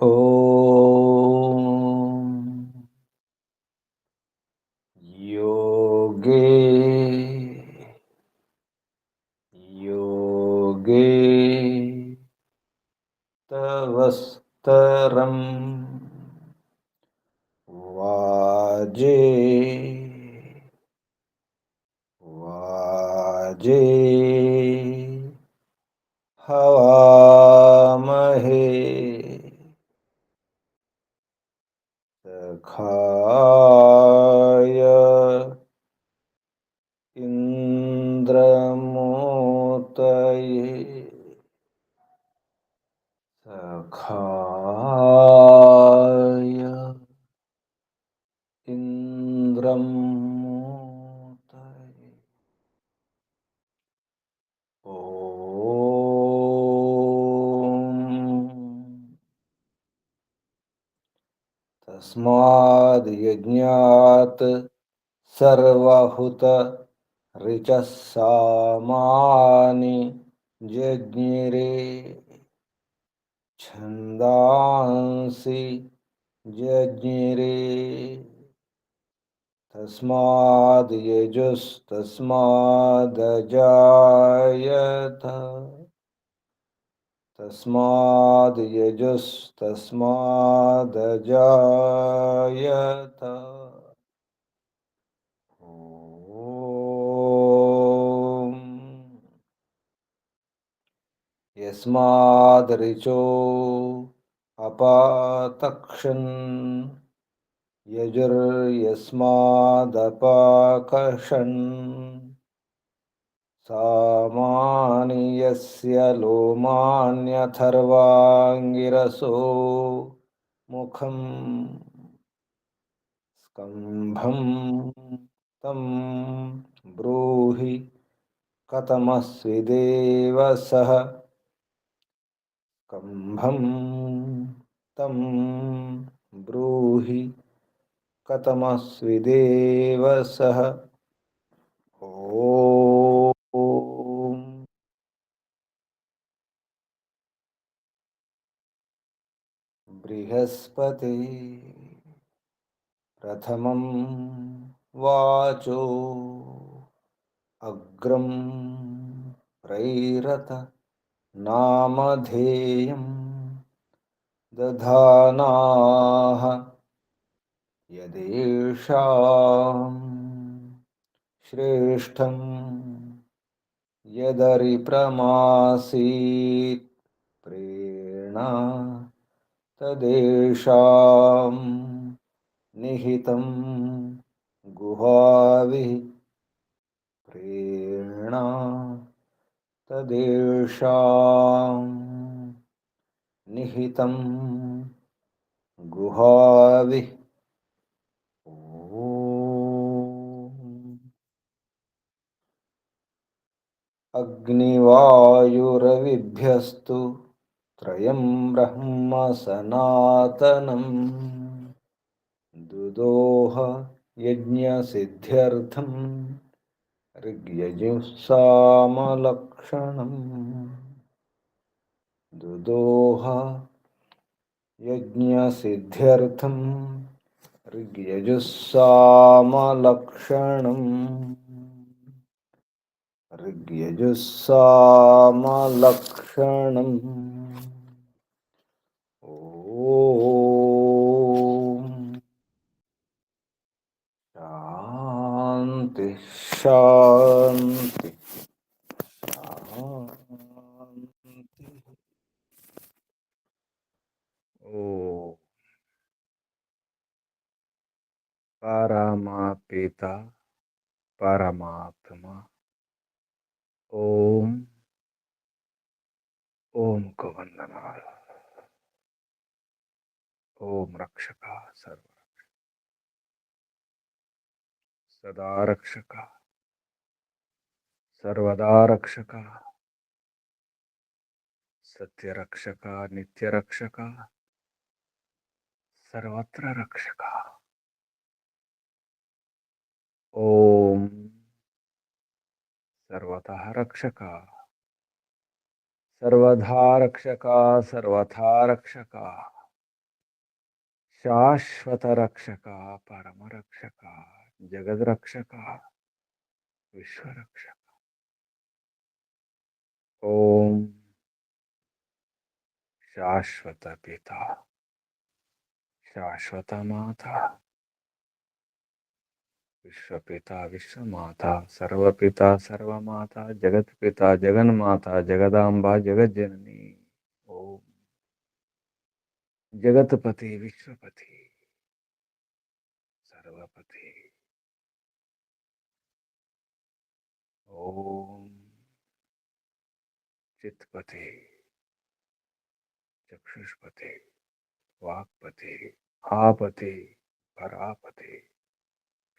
ॐ योगे योगे तवस्तरं वाजे वाजे हवामहे सखाय इन्द्रमोतये सखाय इन्द्रमोतये ॐ तस्माद्यज्ञात् सर्वहुत ऋचः सामानि जज्ञिरे छन्दांसि जज्ञिरे तस्माद्यजुस्तस्मादजायत तस्माद्यजुस्तस्मादजायत ॐ यस्मादृचो अपातक्षन् यजुर्यस्मादपाकर्षन् सामानि यस्य लोमान्यथर्वाङ्गिरसो मुखम् स्कम्भं तं ब्रूहि कथमस्विदेव सः स्कम्भं तं ब्रूहि कथमस्विदेव सः ॐ बृहस्पति प्रथमं वाचो अग्रं प्रैरत नामधेयं दधानाः यदेषां श्रेष्ठं यदरिप्रमासीत् प्रेरणा तदेषां निहितं गुहाविः प्रेरणा तदेषां निहितं गुहाविः ॐ अग्निवायुरविभ्यस्तु त्रयं ब्रह्म सनातनं दुदोह यज्ञसिद्ध्यर्थं ऋग्यजुःसामलक्षणम् दुदोह यज्ञसिद्ध्यर्थं ऋग्यजुःसामलक्षणम् ऋग्यजुःसामलक्षणम् ॐ शान्ति शान्ति शान्ति। ओ परमपिता परमात्मा ओम ओम को वंदनाल। ओम रक्षका सर्व सदा रक्षका सर्वदा रक्षका सत्य रक्षका नित्य रक्षका सर्वत्र रक्षका। ओम सर्वतः रक्षका सर्वधा रक्षका सर्वथा रक्षका శాశ్వత రక్షక, పరమ రక్షక, జగద్రక్షక, విశ్వరక్షక. ఓం శాశ్వత పిత, శాశ్వత మాత, విశ్వపిత విశ్వమాత, సర్వపిత సర్వమాత, జగత్పిత జగన్మాత, జగదాంబ జగజ్జనని. ఓం జగత్పతి విశ్వపతి సర్వపతి. ఓం చిత్పతి, చక్షుష్పతి, వాక్పతి, आपति, परापति,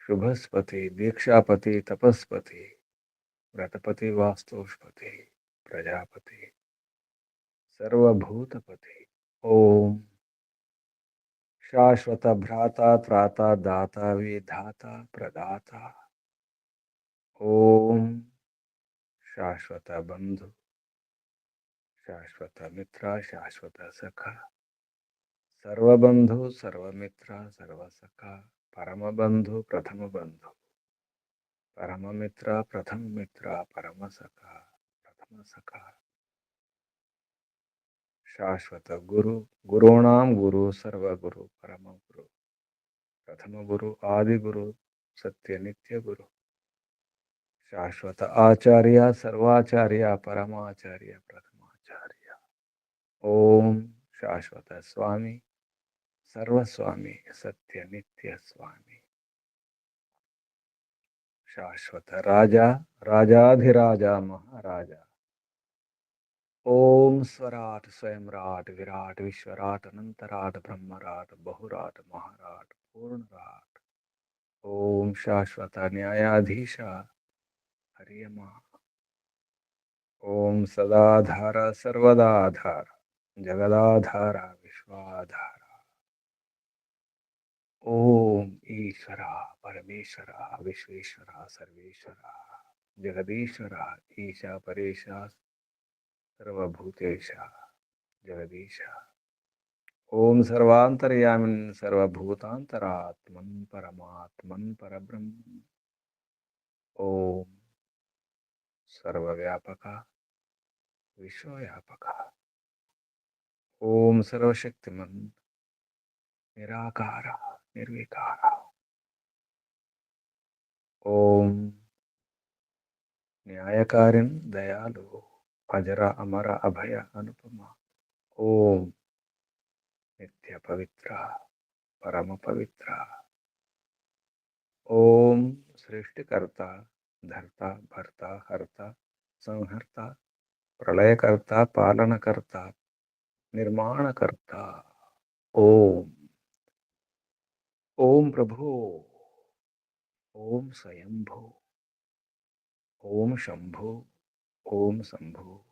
शुभस्पति, दीक्षापति, तपस्पति, व्रतपति, वास्तुष्पति, प्रजापति, सर्वभूतपति. ओम शाश्वत भ्राता त्राता दाता विधाता प्रदाता. ओम शाश्वत बंधु, शाश्वत मित्र, शाश्वत सखा, सर्वबंधु सर्वमित्र सर्वसखा, परम बंधु प्रथम बंधु, परम मित्र प्रथम मित्र, परम सखा प्रथम सखा, शाश्वत गुरु, गुरूणां गुरु, सर्वगुरु परम गुरु, प्रथम गुरु, आदि गुरु, सत्य नित्य गुरु, शाश्वत आचार्य, सर्वाचार्य, परमाचार्य, प्रथमाचार्य. ओम शाश्वत स्वामी, सर्वस्वामी, सत्य नित्य स्वामी, शाश्वत राजा, राजाधिराजा, महाराजा. ओम स्वराट, स्वयंराट, विराट, विश्वराट, अनंतराट, ब्रह्मराट, बहुराट, महाराट, पूर्णराट. ओम शाश्वत न्यायाधीश, हरियमा. ओम सदाधार, सर्वदाधार, जगदाधार, विश्वाधार. ओम ईश्वरा, परमेश्वरा, विश्वेश्वरा, सर्वेश्वरा, जगदीश्वरा, ईशा परेशा, सर्वभूतेशा, जगदीशा. ओम सर्वांतर्यामिन्, सर्वभूतांतरात्मन्, परमात्मन्, परब्रह्म. ओम सर्वव्यापका, विश्वव्यापका. ओम सर्वशक्तिमन्, निराकार, निर्विकार. ओम न्यायकारिन्, दयालु, अजर अमर अभय अनुपमा. ओम नित्य पवित्र, परम पवित्र. ओम सृष्टिकर्ता, धर्ता, भर्ता, हर्ता, संहर्ता, प्रलयकर्ता, पालनकर्ता, निर्माणकर्ता. ओम ओम प्रभु, ओम स्वयंभू, ओम शंभु, ओम शंभु.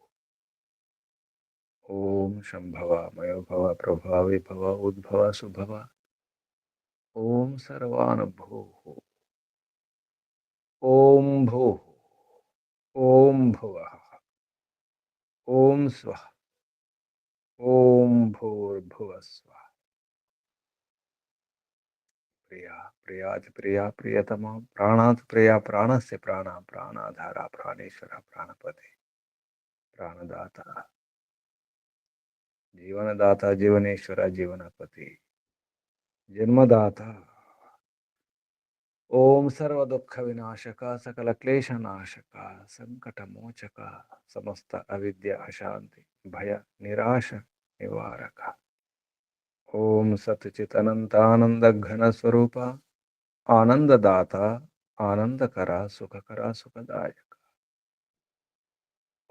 ओम शंभव, मयोभव, प्रभव, विभव, उद्भव, सुभव. ओम सर्वानुभू. ओम भू, ओम भुवः, ओम स्वः, ओम भूर्भुवस्वः. प्रिया, प्रियाति प्रिया, प्रियतमा, प्राणात् प्रिया, प्राणस्य प्राणा, प्राणाधारा, प्राणेश्वर, प्राणपति, प्राणदाता, जीवनदाता, जीवनेश्वर, जीवनपति, जन्मदाता. ओम सर्व दुख विनाशक, सकल क्लेश नाशक, संकट मोचक, समस्त अविद्या अशांति भय निराश निवारक. ओम सच्चित अनंत आनंद घन स्वरूप, आनंददाता, आनंदकरा, सुखकरा, सुखदायक.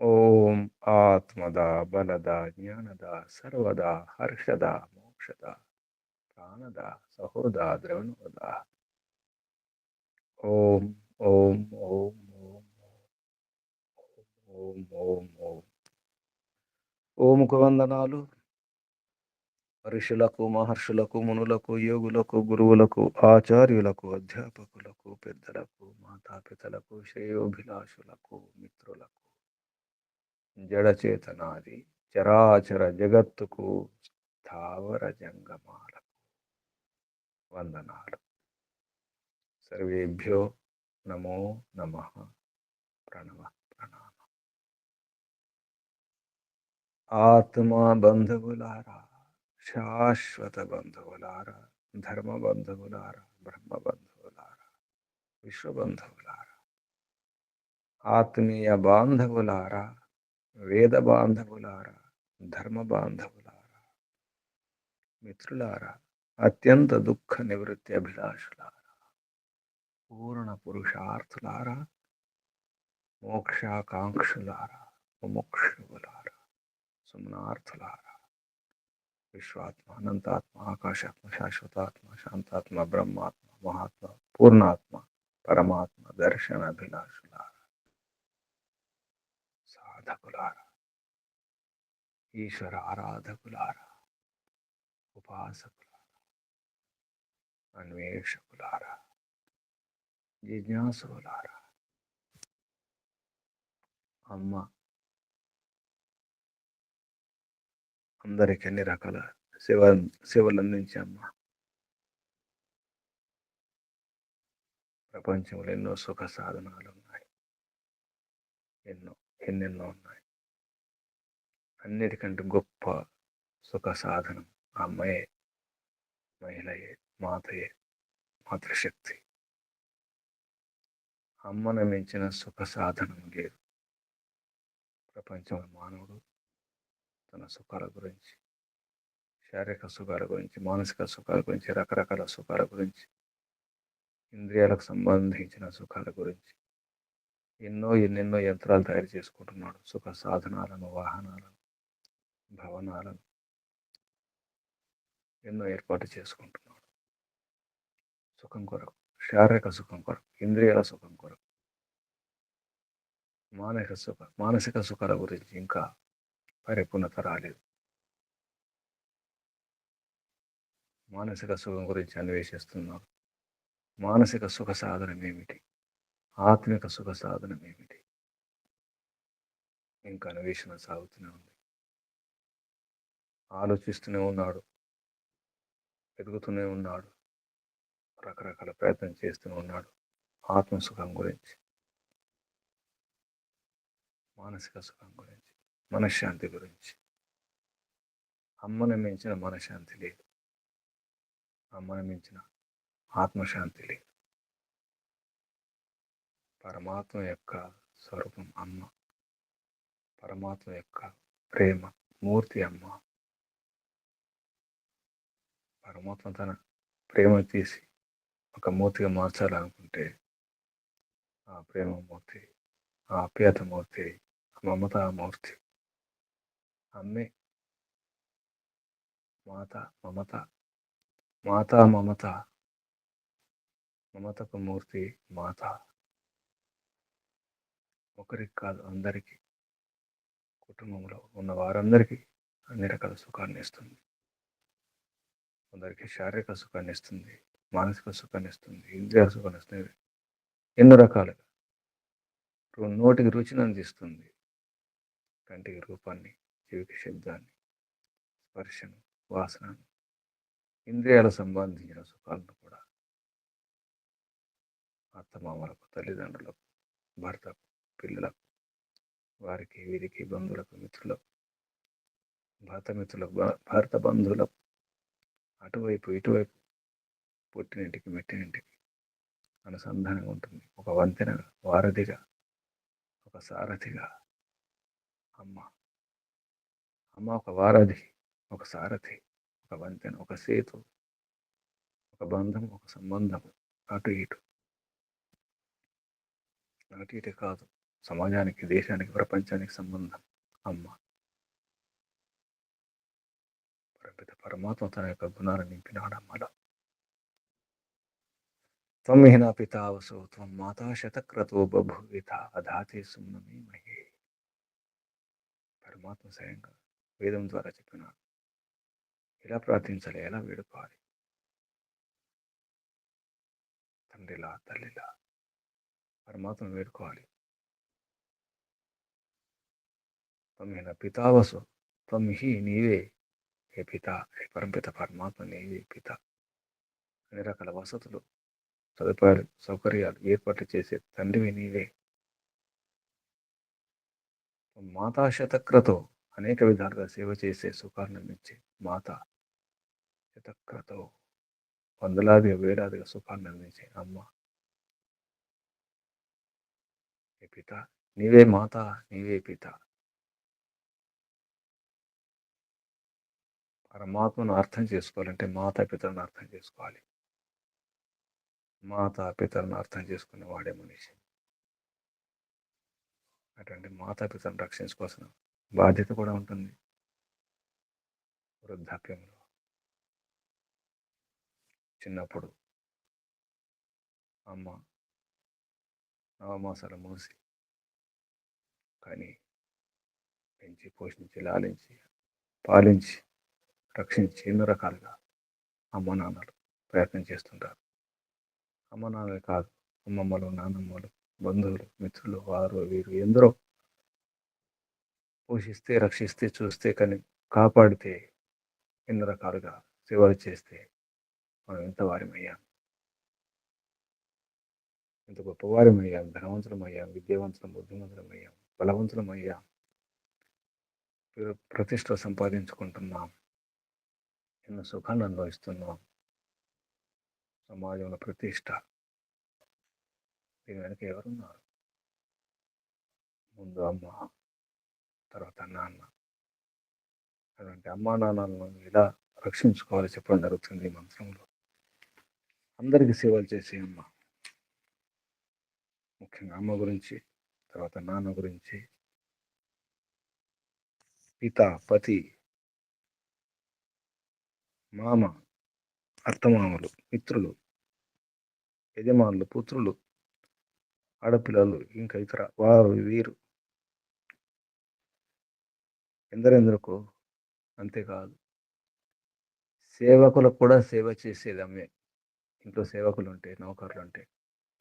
ओम आत्मदा, बलदा, ज्ञानदा, सर्वदा, हर्षदा, मोक्षदा, प्राणदा, सहोदा, द्रवणोदा. ओम ओम ओम ओम ओम ओम ओम. ఓముకు వందనాలు. ఋషులకు, మహర్షులకు, మునులకు, యోగులకు, గురువులకు, ఆచార్యులకు, అధ్యాపకులకు, పెద్దలకు, మాతాపితలకు, శ్రేయోభిలాషులకు, మిత్రులకు, జడచేతనాది చరాచర జగత్తుకు, స్థావర జంగమాలకు, వందనాలు. సర్వేభ్యో నమో నమః. ప్రణవ ప్రణామ. ఆత్మా బంధువులారా, శాశ్వత బంధువులారా, ధర్మ బంధువులారా, బ్రహ్మ బంధువులారా, విశ్వ బంధువులారా, ఆత్మీయ బాంధవులారా, వేద బాంధవులారా, ధర్మ బాంధవులారా, మిత్రులారా, అత్యంత దుఃఖ నివృత్తి అభిలాషులారా, పూర్ణ పురుషార్థులారా, మోక్షాకాంక్షులారా, ముముక్షువులారా, సుమనార్థులారా, విశ్వాత్మ, అనంతాత్మ, ఆకాశాత్మ, శాశ్వతాత్మ, శాంతాత్మ, బ్రహ్మాత్మ, మహాత్మ, పూర్ణాత్మ, పరమాత్మ దర్శన అభిలాషులారా, సాధకులారా, ఈశ్వర ఆరాధకులారా, ఉపాసకులారా, అన్వేషకులారా, జిజ్ఞాసులారా, అమ్మ అందరికి అన్ని రకాల సేవలు అందించే అమ్మ, ప్రపంచంలో ఎన్నో సుఖ సాధనాలు ఉన్నాయి, ఎన్నెన్నో ఉన్నాయి. అన్నిటికంటే గొప్ప సుఖ సాధనం అమ్మయే, మహిళయే, మాతయే, మాతృశక్తి. అమ్మను మించిన సుఖ సాధనం లేదు. ప్రపంచంలో మానవుడు తన సుఖాల గురించి, శారీరక సుఖాల గురించి, మానసిక సుఖాల గురించి, రకరకాల సుఖాల గురించి, ఇంద్రియాలకు సంబంధించిన సుఖాల గురించి ఎన్నెన్నో యంత్రాలు తయారు చేసుకుంటున్నాడు. సుఖ సాధనాలను, వాహనాలను, భవనాలను ఎన్నో ఏర్పాటు చేసుకుంటున్నాడు. సుఖం కొరకు, శారీరక సుఖం కొరకు, ఇంద్రియాల సుఖం కొరకు. మానసిక సుఖాల గురించి ఇంకా పరిపూర్ణత రాలేదు. మానసిక సుఖం గురించి అన్వేషిస్తున్నాడు. మానసిక సుఖ సాధనం ఏమిటి, ఆత్మిక సుఖ సాధనం ఏమిటి, ఇంకా అన్వేషణ సాగుతూనే ఉంది. ఆలోచిస్తూనే ఉన్నాడు, ఎదుగుతూనే ఉన్నాడు, రకరకాల ప్రయత్నం చేస్తూనే ఉన్నాడు. ఆత్మసుఖం గురించి, మానసిక సుఖం గురించి, మనశ్శాంతి గురించి. అమ్మను మించిన మనశ్శాంతి లేదు, అమ్మను మించిన ఆత్మశాంతి లేదు. పరమాత్మ యొక్క స్వరూపం అమ్మ, పరమాత్మ యొక్క ప్రేమ మూర్తి అమ్మ. పరమాత్మ తన ప్రేమ తీసి ఒక మూర్తిగా మార్చాలనుకుంటే ఆ ప్రేమమూర్తి, ఆ ఆప్యాయతమూర్తి, మమతామూర్తి అమ్మే. మాత మమత, మాతా మమత, మమతకు మూర్తి మాత. ఒకరికి కాదు, అందరికీ, కుటుంబంలో ఉన్న వారందరికీ అన్ని రకాల సుఖాన్ని ఇస్తుంది. కొందరికి శారీరక సుఖాన్ని ఇస్తుంది, మానసిక సుఖాన్ని ఇస్తుంది, ఇంద్రియ సుఖాన్ని ఇస్తుంది. ఎన్నో రకాలుగా నోటికి రుచిని అందిస్తుంది, కంటికి రూపాన్ని, చెవికి శబ్దాన్ని, స్పర్శను, వాసనను, ఇంద్రియాలకు సంబంధించిన సుఖాలను కూడా అత్తమామలకు, తల్లిదండ్రులకు, భర్తకు, పిల్లలకు, వారికి వీరికి, బంధువులకు, మిత్రులకు, భర్త బంధువులకు, అటువైపు ఇటువైపు, పుట్టినింటికి మెట్టినింటికి అనుసంధానంగా ఉంటుంది. ఒక వంతెనగా, వారధిగా, ఒక సారథిగా అమ్మ. అమ్మ ఒక వారధి, ఒక సారథి, ఒక వంతెన, ఒక సేతు, ఒక బంధం, ఒక సంబంధం. అటు ఇటు కాదు, సమాజానికి, దేశానికి, ప్రపంచానికి సంబంధం అమ్మ. పరమాత్మ తన యొక్క గుణాలను నింపినాడు అమ్మలో. త్వమిహ పితావసో త్వం మాతా శతక్రతో బభూవిత అధాతే సుమ్నమే మహే. పరమాత్మ స్వయంగా వేదం ద్వారా చెప్పినాడు. ఎలా ప్రార్థించాలి, ఎలా వేడుకోవాలి. తండ్రిలా, తల్లిలా పరమాత్మను వేడుకోవాలి. త్వమిహ పితావసో, త్వమిహి నీవే, ఏ పిత, ఏ పరంపిత పరమాత్మ నీవే పిత. అన్ని రకాల వసతులు, సదుపాయాలు, సౌకర్యాలు ఏర్పాటు చేసే తండ్రివి నీవే. మాతా శతక్రతో అనేక విధాలుగా సేవ చేసే సుఖాన్ని అందించే మాత శతక్రతో వందలాదిగా వేలాదిగా సుఖాన్ని అందించే అమ్మ ఏ పిత, నీవే మాత, నీవే పిత. పరమాత్మను అర్థం చేసుకోవాలంటే మాతాపితలను అర్థం చేసుకోవాలి. మాతాపితలను అర్థం చేసుకునే వాడే మనిషి. అటువంటి మాతాపితలను రక్షించుకోవాల్సిన బాధ్యత కూడా ఉంటుంది వృద్ధాప్యంలో. చిన్నప్పుడు అమ్మ నవమాసాలు మూసి కానీ పెంచి పోషించి లాలించి పాలించి రక్షించి ఎన్నో రకాలుగా అమ్మ నాన్నలు ప్రయత్నం చేస్తుంటారు. అమ్మ నాన్నలే కాదు, అమ్మమ్మలు, నాన్నమ్మలు, బంధువులు, మిత్రులు, వారు వీరు ఎందరో పోషిస్తే, రక్షిస్తే, చూస్తే, కానీ కాపాడితే, ఎన్నో రకాలుగా సేవలు చేస్తే మనం ఎంత వారిమయ్యాం, ఎంత గొప్పవారిమయ్యాం, ధనవంతులమయ్యాం, విద్యావంతులం, బుద్ధిమంతులమయ్యాం, బలవంతులమయ్యాం, ప్రతిష్ట సంపాదించుకుంటున్నాం, ఎన్నో సుఖాన్ని అనుభవిస్తున్నాం. సమాజంలో ప్రతిష్ట, దీని వెనక ఎవరున్నారు? ముందు అమ్మ, తర్వాత నాన్న. అటువంటి అమ్మా నాన్నలను ఎలా రక్షించుకోవాలి చెప్పడం జరుగుతుంది ఈ మంత్రంలో. అందరికీ సేవలు చేసే అమ్మ, ముఖ్యంగా అమ్మ గురించి, తర్వాత నాన్న గురించి, పిత, పతి, మామ, అత్తమామలు, మిత్రులు, యజమానులు, పుత్రులు, ఆడపిల్లలు, ఇంకా ఇతర వారు వీరు ఎందరెందరికో. అంతేకాదు, సేవకులకు కూడా సేవ చేసేది అమ్మే. ఇంట్లో సేవకులు ఉంటే, నౌకర్లు ఉంటే,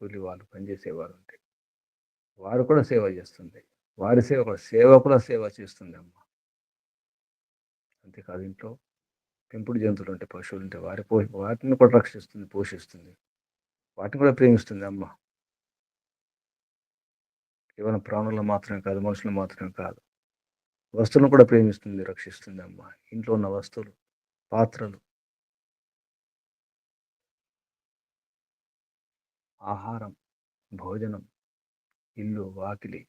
కూలి వాళ్ళు పనిచేసేవారు ఉంటే వారు కూడా సేవ చేస్తుంది. వారి సేవ కూడా సేవకుల సేవ చేస్తుంది అమ్మ. అంతేకాదు, ఇంట్లో పెంపుడు జంతువులు ఉంటే, పశువులు ఉంటే వాటిని కూడా రక్షిస్తుంది, పోషిస్తుంది, వాటిని కూడా ప్రేమిస్తుంది అమ్మ. కేవలం ప్రాణులను మాత్రమే కాదు, మనుషులు మాత్రమే కాదు, వస్తువులను కూడా ప్రేమిస్తుంది, రక్షిస్తుంది అమ్మ. ఇంట్లో ఉన్న వస్తువులు, పాత్రలు, ఆహారం, భోజనం, ఇల్లు, వాకిలి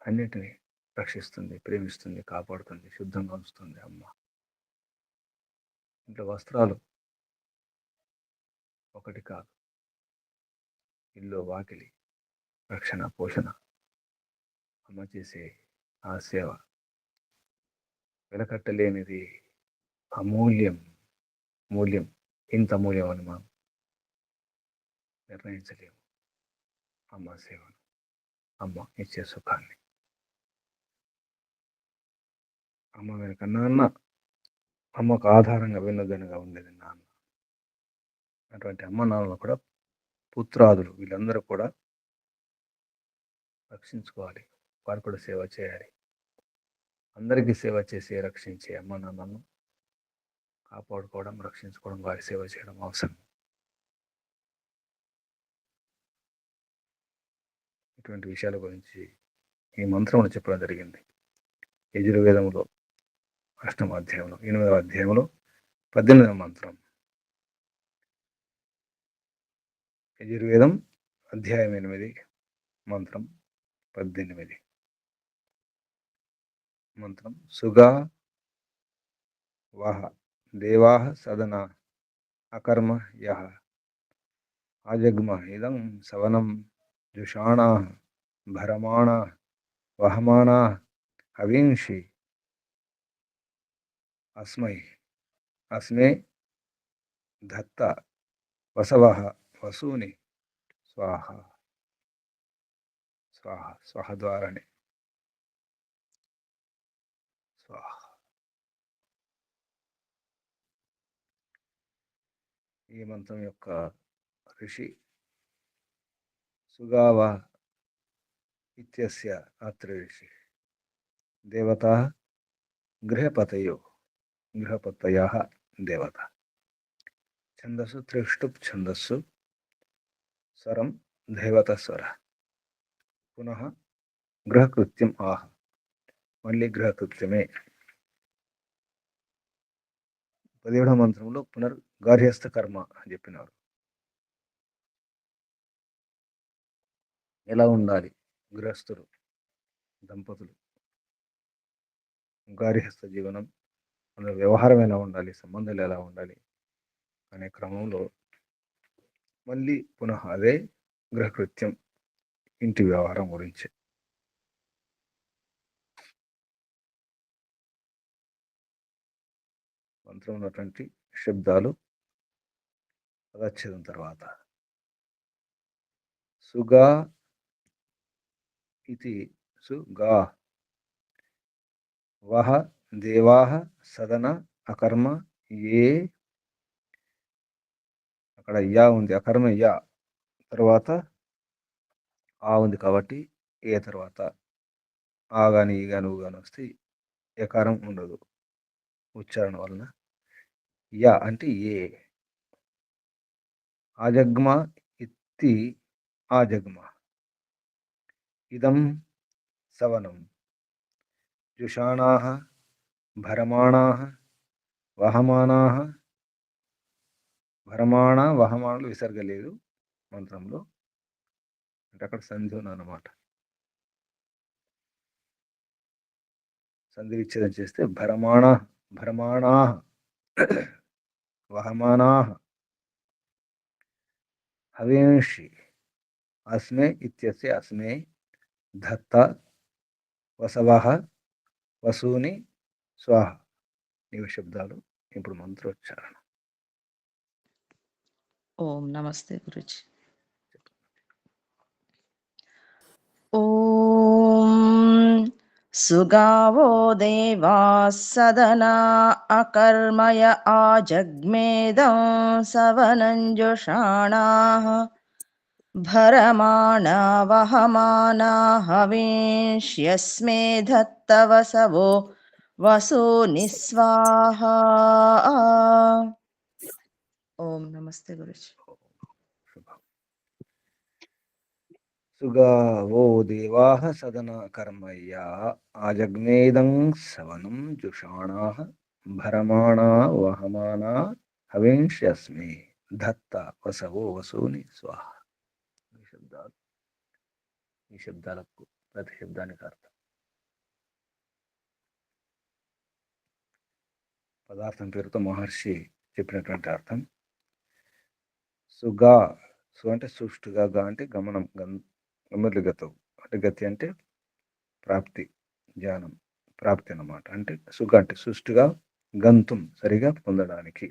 అన్నిటినీ రక్షిస్తుంది, ప్రేమిస్తుంది, కాపాడుతుంది, శుద్ధంగా ఉంచుతుంది అమ్మ. ఇంట్లో వస్త్రాలు ఒకటి కాదు, ఇల్లు, వాకిలి, రక్షణ, పోషణ, అమ్మ చేసే ఆ సేవ వెలకట్టలేనిది, అమూల్యం. మూల్యం, ఇంత మూల్యం అని మనం నిర్ణయించలేము అమ్మ సేవను, అమ్మ ఇచ్చే సుఖాన్ని. అమ్మ వెనుక నాన్న, అమ్మకు ఆధారంగా వెన్నుదన్నుగా ఉండేది నాన్న. అటువంటి అమ్మ నాన్నలు కూడా పుత్రాదులు వీళ్ళందరూ కూడా రక్షించుకోవాలి, వారు కూడా సేవ చేయాలి. అందరికీ సేవ చేసి రక్షించే అమ్మ నాన్నను కాపాడుకోవడం, రక్షించుకోవడం, వారి సేవ చేయడం అవసరం. ఇటువంటి విషయాల గురించి ఈ మంత్రంలో చెప్పడం జరిగింది. యజుర్వేదంలో 8వ అధ్యాయంలో 8వ అధ్యాయంలో 18వ మంత్రం. యజుర్వేదం అధ్యాయం 8 మంత్రం 18. మంత్రం సుగా వాహ దేవాః సదన అకర్మ యః ఆజగ్మ ఇదం సవనం జుషాణాః భరమాణాః వహమానాః హవింషి అస్మే దత్త వసవః వసూని స్వాహ. స్వాహ, స్వాహ ద్వారానే స్వాహ. ఈ మంత్రం యొక్క ఋషి సుగావ ఇత్యస్య అత్రి ఋషి. దేవతా గృహపతయో, గృహపతయః దేవత. ఛందస్సు త్రిష్టుప్ ఛందస్సు, స్వరం దైవతస్వర, పునః గృహకృత్యం ఆహ, మళ్ళీ గృహకృత్యమే. 17వ మంత్రంలో పునర్గార్హస్థ కర్మ అని చెప్పినారు. ఎలా ఉండాలి గృహస్థులు, దంపతులు, గార్హస్థ జీవనం, మన వ్యవహారం ఎలా ఉండాలి, సంబంధాలు ఎలా ఉండాలి అనే క్రమంలో మళ్ళీ పునః అదే గృహకృత్యం, ఇంటి వ్యవహారం గురించి. మంత్రం ఉన్నటువంటి శబ్దాలు పదచ్ఛేదం తర్వాత సుగా ఇది సుగా, వహ దేవాః సదన అకర్మ ఏ, అక్కడ యా ఉంది, అకర్మ యా తర్వాత ఆ ఉంది కాబట్టి ఏ తర్వాత ఆ కానీ ఈ కానీ ఊ కానీ వస్తే ఎకారం ఉండదు ఉచ్చారణ వలన. యా అంటే ఏ. ఆజగ్మ ఇత్తి ఆజగ్మ, ఇదం సవనం, జుషాణాః భరమాణాః వహమానాః, భరమాణ వహమానలు విసర్గ లేదు మంత్రంలో, అంటే అక్కడ సంధి అన్నమాట. సంధి విచ్ఛేదం చేస్తే భరమాణ భరమాణాః వహమానాః, హవేంషి అస్మే ఇత్యస్య అస్మే, ధత్త వసవః వసూని స్వాహ. ఇవి శబ్దాలు. ఇప్పుడు మంత్రోచ్చారణ. ఓం నమస్తే గురుజీ. ఓం సుగావో దేవాः సదనా అకర్మయ ఆజగ్మేదం సవనంజుషాణాః భరమాణా వహమానా హవిష్యస్మే దత్తవసవో వసూని స్వాహా. ఓం నమస్తే గురుజీ. సుగావో దేవాః సదన కర్మయ్యా ఆజగ్నేదం సవనం జుషాణాః భరమాణా వహమానా హవిష్యస్మే ధత్త వసవో వసూని స్వాహ. ఈ శబ్దాలు, ఈ శబ్దాలకు ప్రతి శబ్దానికి అర్థం, పదార్థం పేరుతో మహర్షి చెప్పినటువంటి అర్థం. సుగా, సు అంటే సుష్టుగా, గా అంటే గమనం, గమర్లిగతవు అంటే గతి అంటే ప్రాప్తి, జ్ఞానం, ప్రాప్తి అన్నమాట. అంటే సుగ అంటే సుష్టుగా, గంతుం సరిగా పొందడానికి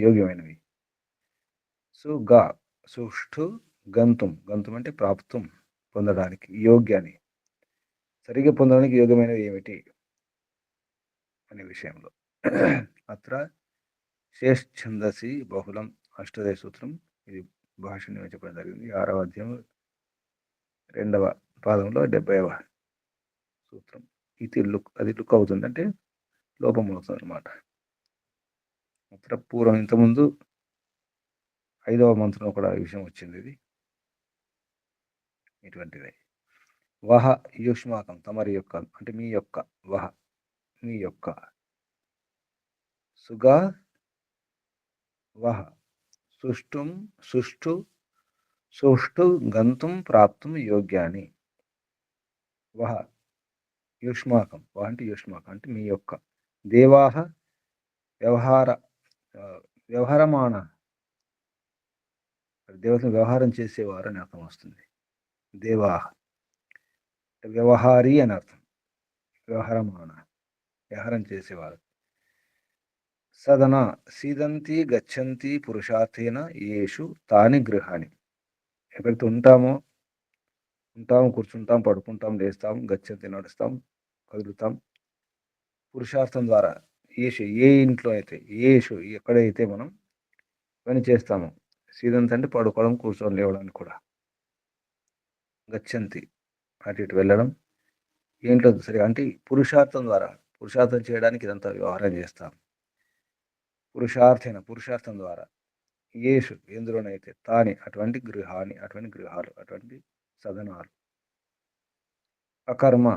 యోగ్యమైనవి. సుగా సుష్టు గంతుం, గంతుం అంటే ప్రాప్తం పొందడానికి, యోగ్యాన్ని సరిగా పొందడానికి యోగ్యమైనవి ఏమిటి అనే విషయంలో అత్ర శేషఛందసి బహుళం అష్టదయ సూత్రం. ఇది భాషని చెప్పడం జరిగింది. 6వ అధ్యాయం 2వ పాదంలో 70వ సూత్రం. ఇది అది లుక్ అవుతుంది అంటే లోపం అవుతుంది అనమాట. అత్ర పూర్వం ఇంతకుముందు 5వ మంత్రంలో కూడా ఈ విషయం వచ్చింది. ఇది ఇటువంటిదే. వహ యుష్మాకం, తమరి యొక్క అంటే మీ యొక్క, వహ మీ యొక్క, సుగా వహ సుష్టుం సుష్టు గంతుం ప్రాప్తం యోగ్యాన్ని. వహ యుష్మాకం, వహ అంటే యుష్మాకం అంటే మీ యొక్క, దేవాః వ్యవహారమాణ, దేవతను వ్యవహారం చేసేవారు అని అర్థం వస్తుంది. దేవాః వ్యవహారి అని అర్థం, వ్యవహారమాణ వ్యవహారం చేసేవారు. సదన సీదంతి గచ్చంతి పురుషార్థేన యేషు తాని గృహాన్ని. ఎక్కడితో ఉంటాము, కూర్చుంటాం, పడుకుంటాం, లేస్తాం, గచ్చంతి నడుస్తాం, కదులుతాం, పురుషార్థం ద్వారా యేషు ఏ ఇంట్లో అయితే, యేషు ఎక్కడైతే మనం పని చేస్తాము. సీదంతి అంటే పడుకోవడం, కూర్చొని లేవడానికి కూడా. గచ్చంతి అటు ఇటు వెళ్ళడం, ఏంట్లో సరిగా అంటే పురుషార్థం ద్వారా, పురుషార్థం చేయడానికి ఇదంతా వ్యవహారం చేస్తాం. పురుషార్థం ద్వారా యేషు ఎందులోనైతే తాని అటువంటి గృహాన్ని అటువంటి గృహాలు అటువంటి సదనాలు. అకర్మ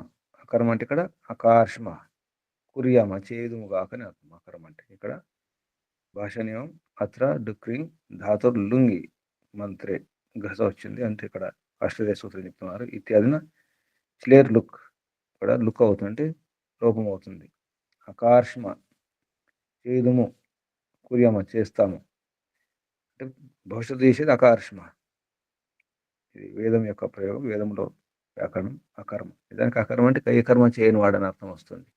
అకర్మ అంటే ఇక్కడ అకార్ష్మ కుర్యామ చేదుముగాక అని అర్థం. అకర్మ అంటే ఇక్కడ భాషణీయం అత్ర డుక్రింగ్ ధాతుర్ లుంగి మంత్రే ఘస వచ్చింది అంటే ఇక్కడ అష్టదశ సూత్రం చెప్తున్నారు. ఇత్యాదిన క్లియర్ లుక్ ఇక్కడ లుక్ అవుతుంది అంటే లోపం అవుతుంది. అకార్ష్మ చేదుము కుర్యామ చేస్తాము అంటే భవిష్యత్తు చేసేది అకార్ష్మ. ఇది వేదం యొక్క ప్రయోగం. వేదంలో వ్యాకరణం అకర్మ. నిజానికి అకర్మ అంటే ఏ కర్మ చేయని వాడని అర్థం వస్తుంది.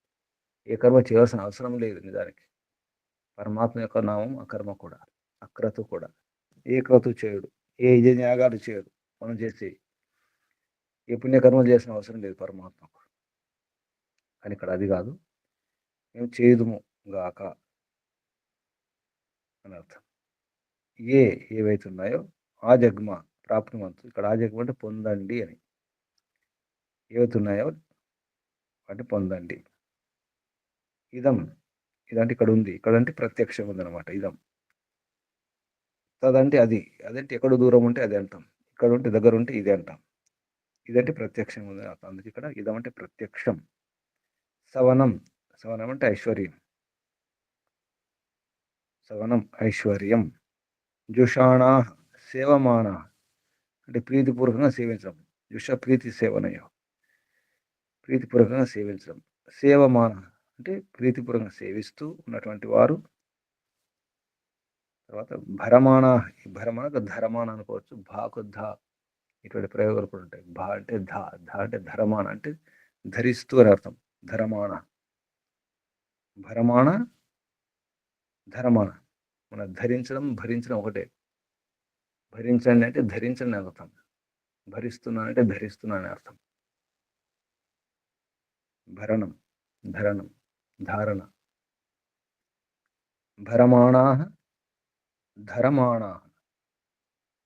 ఏ కర్మ చేయాల్సిన అవసరం లేదు నిజానికి. పరమాత్మ యొక్క నామం అకర్మ కూడా, అక్రతు కూడా. ఏ క్రతు చేయడు, ఏ యజ్ఞయాగాలు చేయడు. మనం చేసే ఏ పుణ్యకర్మలు చేసిన అవసరం లేదు పరమాత్మకు. కానీ ఇక్కడ అది కాదు. మేము చేదుము గాక అని అర్థం. ఏవైతే ఉన్నాయో ఆ జగ్మ ప్రాప్తిమంతు. ఇక్కడ ఆ జగ్మ అంటే పొందండి అని. ఏవైతే ఉన్నాయో వాటిని పొందండి. ఇదం ఇదంటే ఇక్కడ ఉంది. ఇక్కడ అంటే ప్రత్యక్షం ఉందన్నమాట. ఇదం తదంటే అది. అదంటే ఎక్కడ దూరం ఉంటే అది అంటాం. ఇక్కడ ఉంటే దగ్గర ఉంటే ఇది అంటాం. ఇదంటే ప్రత్యక్షం ఉంది అర్థం. అందుకే ఇక్కడ ఇదం అంటే ప్రత్యక్షం. సవనం సవనం అంటే ఐశ్వర్యం. సవనం ఐశ్వర్యం. జుషాణా సేవమాన అంటే ప్రీతిపూర్వకంగా సేవించడం. జుష ప్రీతి సేవనయో ప్రీతిపూర్వకంగా సేవించడం. సేవమాన అంటే ప్రీతిపూర్వకంగా సేవిస్తూ ఉన్నటువంటి వారు. తర్వాత భరమాణ, ఈ భరమాణ ధరమాణ అనుకోవచ్చు. భాకు ధ ఇటువంటి ప్రయోగాలు కూడా ఉంటాయి. భా అంటే ధ అంటే ధరమాణ అంటే ధరిస్తూ అని అర్థం. ధరమాణ భరమాణ ధరమాణ మన ధరించడం భరించడం ఒకటే. భరించండి అంటే ధరించండి అని అర్థం. భరిస్తున్నానంటే ధరిస్తున్నానని అర్థం. భరణం ధరణం ధారణ. భరమాణా ధరమాణా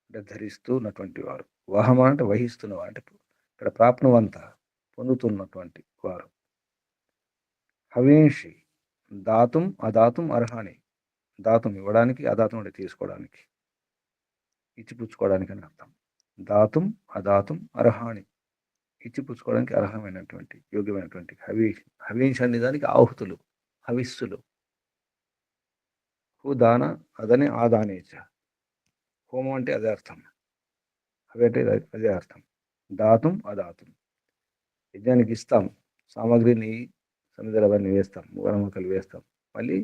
అంటే ధరిస్తూ ఉన్నటువంటి వారు. వహమ అంటే వహిస్తున్నవారు అంటే ఇక్కడ ప్రాప్నువంత పొందుతున్నటువంటి వారు. హవేంషి దాతుం అదాతుం అర్హాని. దాతుం ఇవ్వడానికి, అదాతుం అంటే తీసుకోవడానికి, ఇచ్చిపుచ్చుకోవడానికి అని అర్థం. దాతుం అదాతుం అర్హాని ఇచ్చిపుచ్చుకోవడానికి అర్హమైనటువంటి యోగ్యమైనటువంటి హవీష్ అనే దానికి ఆహుతులు, హవిస్సులు. హు దాన అదని ఆదానేచ. హోమం అంటే అదే అర్థం. అవి అంటే అదే అర్థం. దాతుం అదాతుం యజ్ఞానికి ఇస్తాం. సామాగ్రిని సమిధలవన్నీ వేస్తాం, వనముకలు వేస్తాం, మళ్ళీ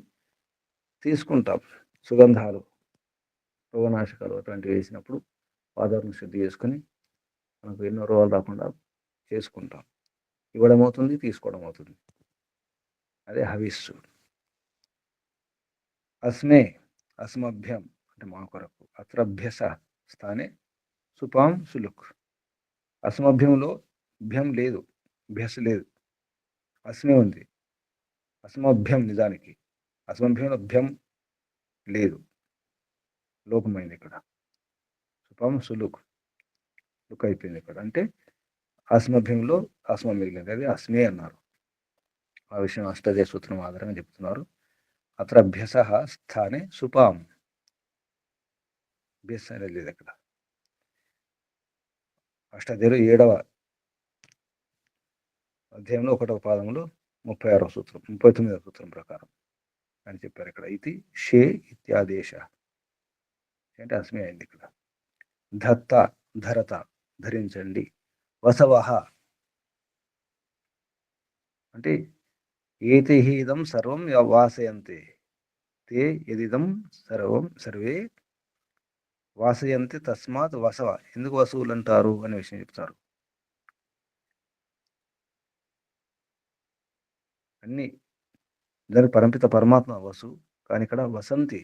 తీసుకుంటాం. సుగంధాలు రోగనాశకాలు అటువంటివి వేసినప్పుడు పాదాలను శుద్ధి చేసుకొని మనకు ఎన్నో రోగాలు రాకుండా చేసుకుంటాం. ఇవ్వడం అవుతుంది, తీసుకోవడం అవుతుంది. అదే హవిస్సు. అస్మే అస్మభ్యం అంటే మా కొరకు. అత్రభ్యస స్థానే సుపాం సులుక్. అస్మభ్యంలో భ్యం లేదు, భ్యస లేదు, అస్మే ఉంది. అస్మభ్యం నిజానికి అస్మభ్యంలో భ్యం లేదు, లోపమైంది ఇక్కడ. సుపం సులుక్ లుక్ అయిపోయింది ఇక్కడ. అంటే అస్మభ్యంలో అస్మ మిగిలింది, అది అస్మే అన్నారు. ఆ విషయం అష్టదశ సూత్రం ఆధారంగా చెప్తున్నారు. అత్ర భ్యస స్థానే సుపాం. భ్యస్ అనేది లేదు అక్కడ. అష్టాధ్యాయులు 7వ అధ్యాయంలో 1వ పాదంలో 36వ సూత్రం 39వ సూత్రం ప్రకారం అని చెప్పారు ఇక్కడ. ఇది షే ఇత్యాదేశ అంటే అస్మే అయింది ఇక్కడ. ధత్త ధరత ధరించండి. వసవహ అంటే ఏతే ఇదం సర్వం వాసయంతే తే యదిదం సర్వం సర్వే వాసయంతి తస్మాత్ వసవ. ఎందుకు వసువులు అంటారు అనే విషయం చెప్తారు. అన్ని దానికి పరంపిత పరమాత్మ వసు, కానీ ఇక్కడ వసంతి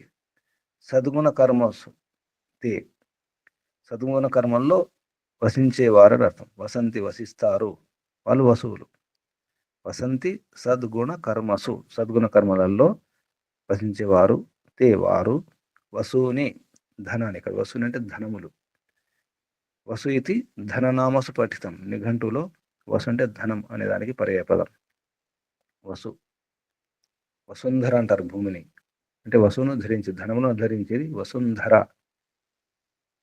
సద్గుణ కర్మసు తే. సద్గుణ కర్మల్లో వసించేవారు అని అర్థం. వసంతి వసిస్తారు, వాళ్ళు వసువులు. వసంతి సద్గుణ కర్మసు సద్గుణ కర్మలలో వసించేవారు. తే వారు. వసూని ధనాన్ని, ఇక్కడ వసూని అంటే ధనములు. వసు ఇది ధననామసు పఠితం. నిఘంటులో వసు అంటే ధనం అనే దానికి పర్యాయపదం. వసు వసుంధర అంటారు భూమిని. అంటే వసువును ధరించి, ధనమును ధరించేది వసుంధర.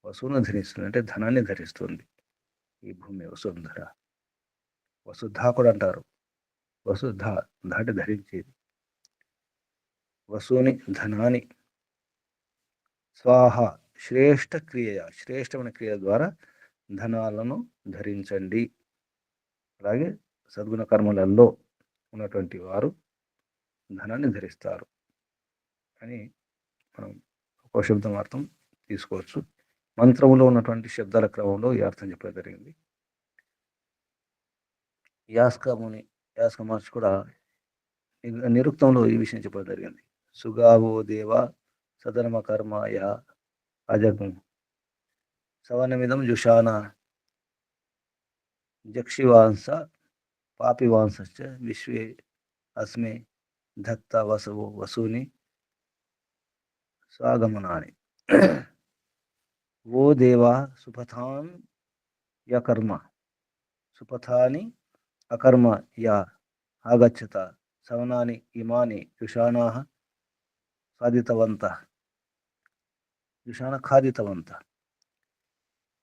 వసువును ధరిస్తుంది అంటే ధనాన్ని ధరిస్తుంది ఈ భూమి వసుంధర. వసుధ కూడా అంటారు. వసుధ ధాటి ధరించేది. వసుని ధనాన్ని స్వాహ శ్రేష్ఠ క్రియ, శ్రేష్టమైన క్రియ ద్వారా ధనాలను ధరించండి. అలాగే సద్గుణ కర్మలలో ఉన్నటువంటి వారు ధనాన్ని ధరిస్తారు అని మనం ఒక శబ్దం అర్థం తీసుకోవచ్చు. మంత్రంలో ఉన్నటువంటి శబ్దాల క్రమంలో ఈ అర్థం చెప్పడం జరిగింది. యాస్క మహర్షి కూడా నిరుక్తంలో ఈ విషయం చెప్పడం జరిగింది. సుగావో దేవ సదనమ కర్మాయ అజగం సవనమిదం జుషాన జక్షివాంస పాపివాంస విశ్వే అస్మే దత్త వసవో వసూని స్వాగమనాని. ఓ దేవా సుపథాన్ యకర్మ సుపథాని అకర్మ యా ఆగచ్చత సవనాని ఇమాని యుషాణాః ఖాదితవంతః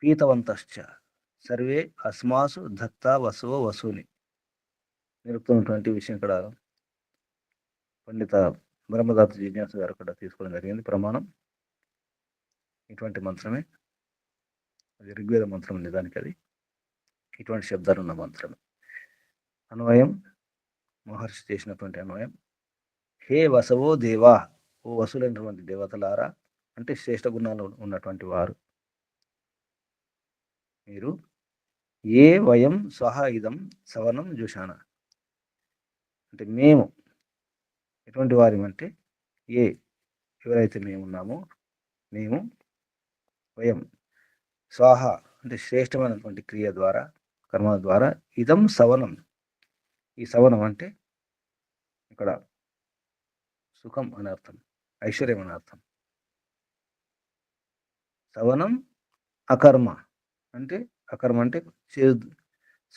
పీతవంతశ్చ సర్వే అస్మాసు దత్తా వసువో వసూని. నిరుక్తున్నటువంటి విషయం ఇక్కడ పండిత బ్రహ్మదత్త జిజ్ఞాసు గారు కూడా తీసుకోవడం జరిగింది ప్రమాణం. ఇటువంటి మంత్రమే, అది ఋగ్వేద మంత్రం నిజానికి. అది ఇటువంటి శబ్దాలు ఉన్న మంత్రమే. అన్వయం మహర్షి చేసినటువంటి అన్వయం. హే వసవో దేవా, ఓ వసులైనటువంటి దేవతలారా, అంటే శ్రేష్ఠ గుణాలు ఉన్నటువంటి వారు మీరు. ఏ వయం స్వహ ఇదం సవనం జుషాన, అంటే మేము ఎటువంటి వారిమంటే ఏ ఎవరైతే మేమున్నామో మేము వయం స్వాహ అంటే శ్రేష్టమైనటువంటి క్రియ ద్వారా కర్మ ద్వారా ఇదం సవనం, ఈ సవనం అంటే ఇక్కడ సుఖం అని అర్థం, ఐశ్వర్యం అని అర్థం. సవనం అకర్మ అంటే అకర్మ అంటే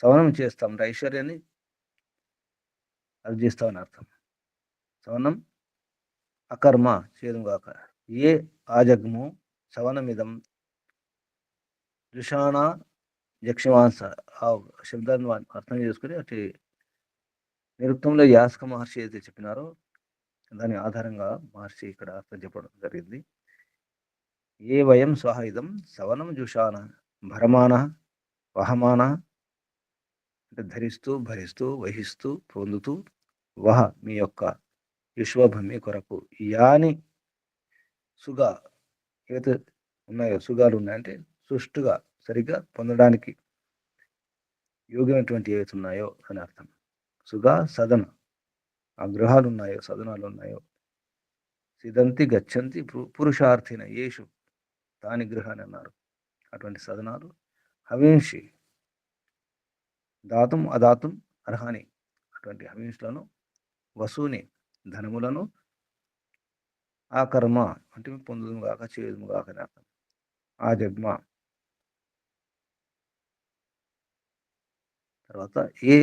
సవనం చేస్తాం అంటే ఐశ్వర్యాన్ని అర్జిస్తామని అర్థం. సవనం అకర్మ చేదుగాక. ఏ ఆజగ్ము సవనమిదం జుషాణ యక్షమాంస. ఆ శబ్దాన్ని అర్థం చేసుకుని అటు నిరుక్తంలో యాస్క మహర్షి అయితే చెప్పినారో దాని ఆధారంగా మహర్షి ఇక్కడ అర్థం చెప్పడం జరిగింది. ఏ వయం స్వహ ఇదం సవనం జుషాన భరమాన వహమాన అంటే ధరిస్తూ భరిస్తూ వహిస్తూ పొందుతూ వహ మీ యొక్క విశ్వభూమి కొరకు యాని సుగా ఏవైతే ఉన్నాయో సుగాలు ఉన్నాయంటే సుష్టుగా సరిగ్గా పొందడానికి యోగ్యమైనటువంటి ఏవైతే ఉన్నాయో అని అర్థం. సుగా సదన ఆ గృహాలు ఉన్నాయో సదనాలు ఉన్నాయో సిదంతి గచ్చంతి పురుషార్థిన యేషు తాని గృహాన్ని అన్నారు. అటువంటి సదనాలు హవింషి దాతుం అదాతుం అర్హాని, అటువంటి హవింషులను వసూని ధనములను ఆ కర్మ అంటే పొందుదుము గాక చేయుదుము గాక అని అర్థం. ఆ జగ్మ తర్వాత ఏ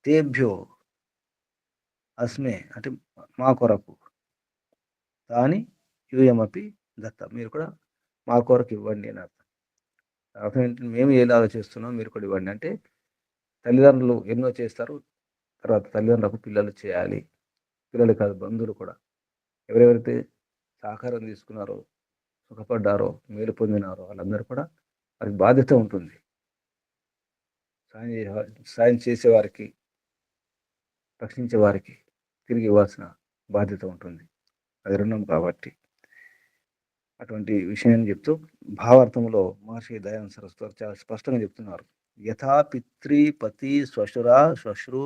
తేభ్యో అస్మే అంటే మా కొరకు తాని యూయమపి దత్త మీరు కూడా మా కొరకు ఇవ్వండి అని అర్థం. అర్థం ఏంటంటే మేము ఎలాగ చేస్తున్నాం మీరు కూడా ఇవ్వండి అంటే తల్లిదండ్రులు ఎన్నో చేస్తారు, తర్వాత తల్లిదండ్రులకు పిల్లలు చేయాలి. పిల్లలు కాదు బంధువులు కూడా ఎవరెవరైతే సహకారం తీసుకున్నారో సుఖపడ్డారో మేలు పొందినారో వాళ్ళందరూ కూడా వారికి బాధ్యత ఉంటుంది. సాయం చేసేవారికి రక్షించే వారికి తిరిగి ఇవ్వాల్సిన బాధ్యత ఉంటుంది. అది రుణం కాబట్టి. అటువంటి విషయాన్ని చెప్తూ భావార్థంలో మహర్షి దయానంద సరస్వతి చాలా స్పష్టంగా చెప్తున్నారు. యథా పితృ పతి శ్వశ్రు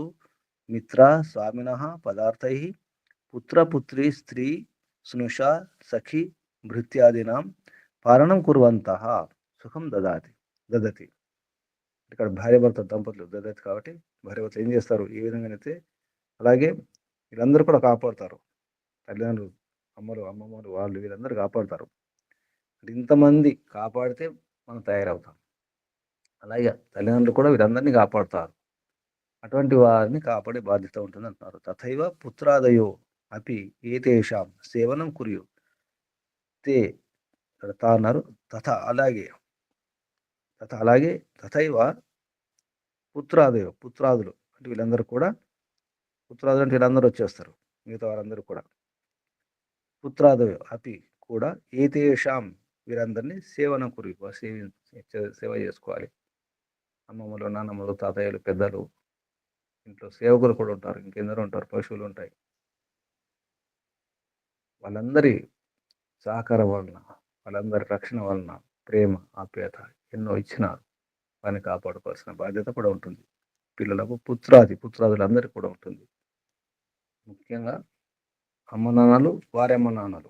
మిత్ర స్వామిన పదార్థై పుత్రపుత్రి స్త్రీ స్నుష సఖి భృత్యాదీనాం పాలనం కుర్వంతః సుఖం దదతి. ఇక్కడ భార్యాభర్త దంపతులు దదతి కాబట్టి భార్యాభర్తలు ఏం చేస్తారు, ఏ విధంగానైతే అలాగే వీళ్ళందరూ కూడా కాపాడుతారు. తల్లిదండ్రులు అమ్మమ్మలు వాళ్ళు వీళ్ళందరూ కాపాడుతారు. ఇంతమంది కాపాడితే మనం తయారవుతాం. అలాగే తల్లిదండ్రులు కూడా వీరందరినీ కాపాడుతారు. అటువంటి వారిని కాపాడే బాధ్యత ఉంటుంది అంటున్నారు. తథైవ పుత్రాదయో అపి ఏతేషాం సేవనం కురియు. తే ఇక్కడ తా అన్నారు. అలాగే తథైవ పుత్రాదులు అంటే వీళ్ళందరూ కూడా, పుత్రాదులు అంటే వీళ్ళందరూ వచ్చేస్తారు, మిగతా వారందరూ కూడా. పుత్రాదయ అపి కూడా ఏతేషాం వీరందరినీ సేవనం కురి సేవ చేసుకోవాలి. అమ్మమ్మలు, నాన్నమ్మలు, తాతయ్యలు, పెద్దలు, ఇంట్లో సేవకులు కూడా ఉంటారు, ఇంకెందరూ ఉంటారు, పశువులు ఉంటాయి. వాళ్ళందరి సహకారం వలన, వాళ్ళందరి రక్షణ వలన ప్రేమ, ఆప్యాయత ఎన్నో ఇచ్చినారు. వారిని కాపాడుకోవాల్సిన బాధ్యత కూడా ఉంటుంది. పిల్లలకు పుత్రాదులందరికీ కూడా ఉంటుంది. ముఖ్యంగా అమ్మ నాన్నలు, వారమ్మ నాన్నలు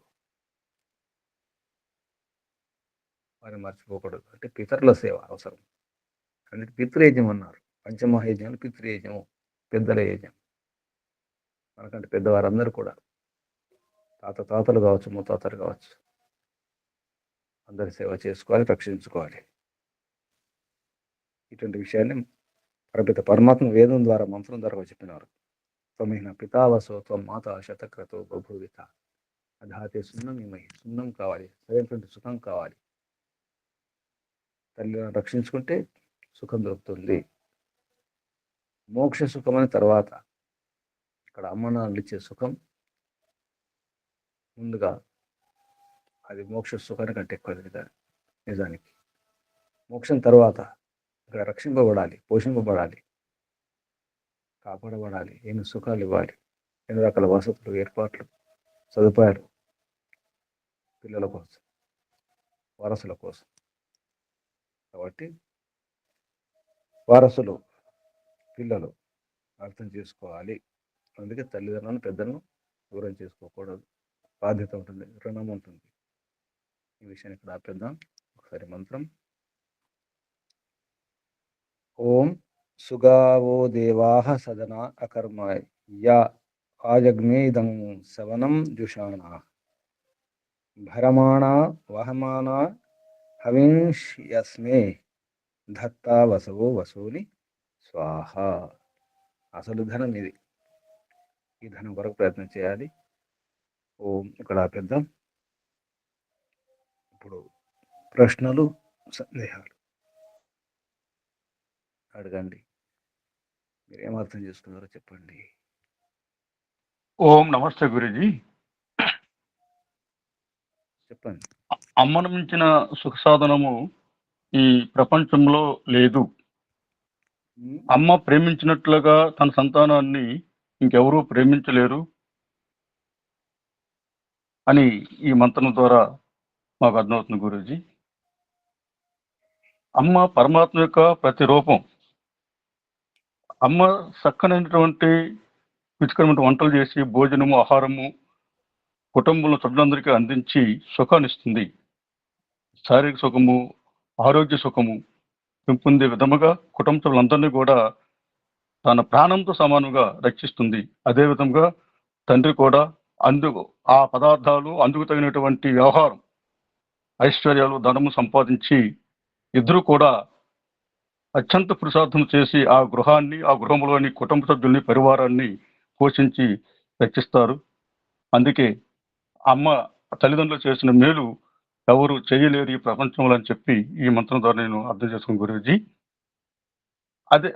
వారిని మర్చిపోకూడదు. అంటే పితరుల సేవ అవసరం. అంటే పితృయజ్ఞం అన్నారు. పంచమహాయజ్ఞాలు పితృయజ్ఞము, పెద్దల యజ్ఞం. మనకంటే పెద్దవారందరూ కూడా తాతలు కావచ్చు, ముత్తాతలు కావచ్చు, అందరి సేవ చేసుకోవాలి, రక్షించుకోవాలి. ఇటువంటి విషయాన్ని పరమాత్మ వేదం ద్వారా, మంత్రం ద్వారా చెప్పినారు. త్వమిహ పితావసో త్వం మాత శతక్రతో బభూవిత అధాతే సున్నం కావాలి, సరైనటువంటి సుఖం కావాలి. తల్లిని రక్షించుకుంటే సుఖం దొరుకుతుంది. మోక్ష సుఖం అని తర్వాత ఇక్కడ అమ్మ నాన్నలు ఇచ్చే సుఖం ముందుగా అది మోక్ష సుఖాన్ని కంటే ఎక్కువ నిజానికి. మోక్షం తర్వాత ఇక్కడ రక్షింపబడాలి, పోషింపబడాలి, కాపాడబడాలి, ఎన్ని సుఖాలు ఇవ్వాలి, ఎన్ని రకాల వసతులు, ఏర్పాట్లు, సదుపాయాలు పిల్లల కోసం, వారసుల కోసం. కాబట్టి వారసులు, పిల్లలు అర్థం చేసుకోవాలి. అందుకే తల్లిదండ్రులను, పెద్దలను దూరం చేసుకోకూడదు. బాధ్యత ఉంటుంది, రుణం ఉంటుంది. ఈ విషయాన్ని ఇక్కడ ఆపేద్దాం. ఒకసారి మంత్రం. ఓం సుగావో దేవాః సదనా అకర్మ యా ఆజగ్మేదం సవనం జుషాణా భరమాణా వహమానా హవిష్యస్మే ధత్తా వసవో వసూని స్వాహ. అసలు ధనం ఇది. ఈ ధనం కొరకు ప్రయత్నం చేయాలి. ఓం ఇక్కడ ఆపేద్దాం. ఇప్పుడు ప్రశ్నలు, సందేహాలు అడగండి. మీరు ఏం అర్థం చేసుకున్నారో చెప్పండి. ఓం నమస్తే గురుజీ. చెప్పండి. అమ్మను మించిన సుఖ సాధనము ఈ ప్రపంచంలో లేదు. అమ్మ ప్రేమించినట్లుగా తన సంతానాన్ని ఇంకెవరూ ప్రేమించలేరు అని ఈ మంత్రం ద్వారా మాకు అర్థమవుతుంది గురూజీ. అమ్మ పరమాత్మ యొక్క ప్రతిరూపం. అమ్మ చక్కనైనటువంటి రుచికరమైన వంటలు చేసి భోజనము, ఆహారము కుటుంబంలో సభ్యులందరికీ అందించి సుఖాన్ని ఇస్తుంది. శారీరక సుఖము, ఆరోగ్య సుఖము పెంపొందే విధముగా కుటుంబ సభ్యులందరినీ కూడా తన ప్రాణంతో సమానంగా రక్షిస్తుంది. అదేవిధంగా తండ్రి కూడా ఆ పదార్థాలు అందుకు తగినటువంటి వ్యవహారం, ఐశ్వర్యాలు, ధనము సంపాదించి ఇద్దరు కూడా అత్యంత పురుషార్థం చేసి ఆ గృహాన్ని, ఆ గృహంలోని కుటుంబ సభ్యుల్ని, పరివారాన్ని పోషించి రక్షిస్తారు. అందుకే అమ్మ తల్లిదండ్రులు చేసిన మేలు ఎవరు చేయలేరు ఈ ప్రపంచంలో అని చెప్పి ఈ మంత్రం ద్వారా నేను అర్థం చేసుకుని గురూజీ.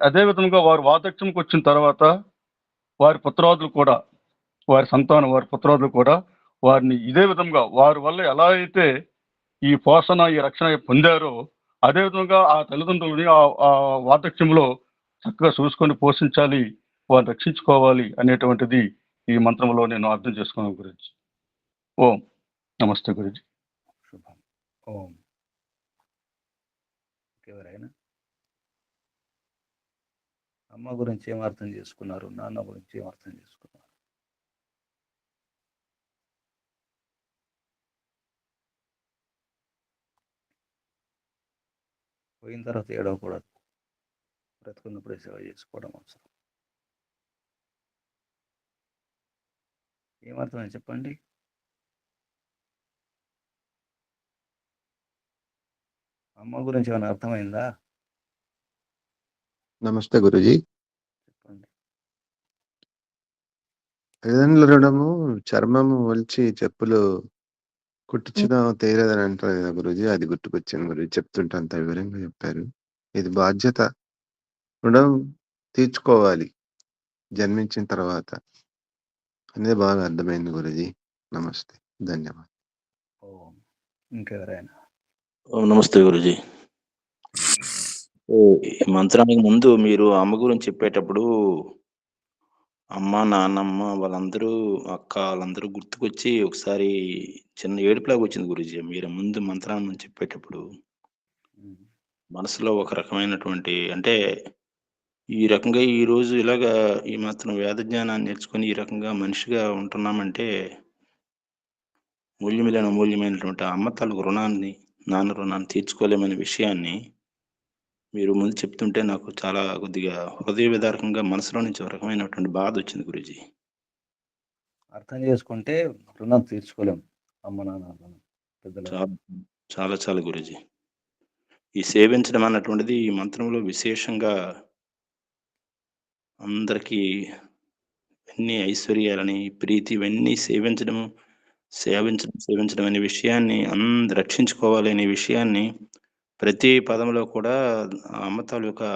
అదే విధంగా వారు వార్ధక్యంకి వచ్చిన తర్వాత వారి పుత్రాదులు కూడా, వారి సంతానం, వారి పుత్రాదులు కూడా వారిని ఇదే విధంగా వారి వల్ల ఎలా అయితే ఈ పోషణ, ఈ రక్షణ పొందారో అదేవిధంగా ఆ తల్లిదండ్రులని ఆ వార్ధక్యంలో చక్కగా చూసుకొని పోషించాలి, వారిని రక్షించుకోవాలి అనేటువంటిది ఈ మంత్రంలో నేను అర్థం చేసుకున్నాను గురించి. ఓం నమస్తే గురుజీ. శుభం. ఓం. ఎవరైనా అమ్మ గురించి ఏం అర్థం చేసుకున్నారు, నాన్న గురించి ఏం అర్థం చేసుకున్నారు? పోయిన తర్వాత ఏడవకూడదు, బ్రతుకున్నప్పుడే సేవ చేసుకోవడం అవసరం. ఏమర్థమని చెప్పండి. అమ్మ గురించి ఏమైనా అర్థమైందా? నమస్తే గురుజీ. చెప్పండి. తల్లిదండ్రుల రుణము చర్మము ఒలిచి చెప్పులు కుట్టించినా తీరదని అంటారు కదా గురూజీ. అది గుర్తుకొచ్చింది గురూజీ చెప్తుంటే అంత వివరంగా చెప్పారు. ఇది బాధ్యత. రుణం తీర్చుకోవాలి జన్మించిన తర్వాత అనేది బాగా అర్థమైంది గురూజీ. నమస్తే, ధన్యవాదాలు. ఓం. ఇంకెవరైనా? ఓం నమస్తే గురుజీ. ఈ మంత్రానికి ముందు మీరు అమ్మ గురించి చెప్పేటప్పుడు అమ్మ, నాన్నమ్మ వాళ్ళందరూ, అక్క వాళ్ళందరూ గుర్తుకొచ్చి ఒకసారి చిన్న ఏడుపులాగా వచ్చింది గురూజీ. మీరు ముందు మంత్రాన్ని చెప్పేటప్పుడు ఉమ్. మనసులో ఒక రకమైనటువంటి అంటే ఈ రకంగా ఈ రోజు ఇలాగా ఈ మాత్రం వేద జ్ఞానాన్ని నేర్చుకొని ఈ రకంగా మనిషిగా ఉంటున్నామంటే అమూల్యమైనటువంటి ఆ అమ్మ తాలూకు రుణాన్ని, నాన్న రుణాన్ని తీర్చుకోలేమనే విషయాన్ని మీరు ముందు చెప్తుంటే నాకు చాలా కొద్దిగా హృదయ విదారకంగా మనసులో నుంచి ఒక రకమైనటువంటి బాధ వచ్చింది గురూజీ. అర్థం చేసుకుంటే రుణం తీర్చుకోలేం. అమ్మ నాన్న రుణం పెద్దల చాలా చాలా చాలా గురూజీ. ఈ సేవించడం అన్నటువంటిది ఈ మంత్రంలో విశేషంగా అందరికీ అన్ని ఐశ్వర్యాలని, ప్రీతి ఇవన్నీ సేవించడం అనే విషయాన్ని రక్షించుకోవాలి అనే విషయాన్ని ప్రతి పదంలో కూడా ఆ అమ్మ తాలూకా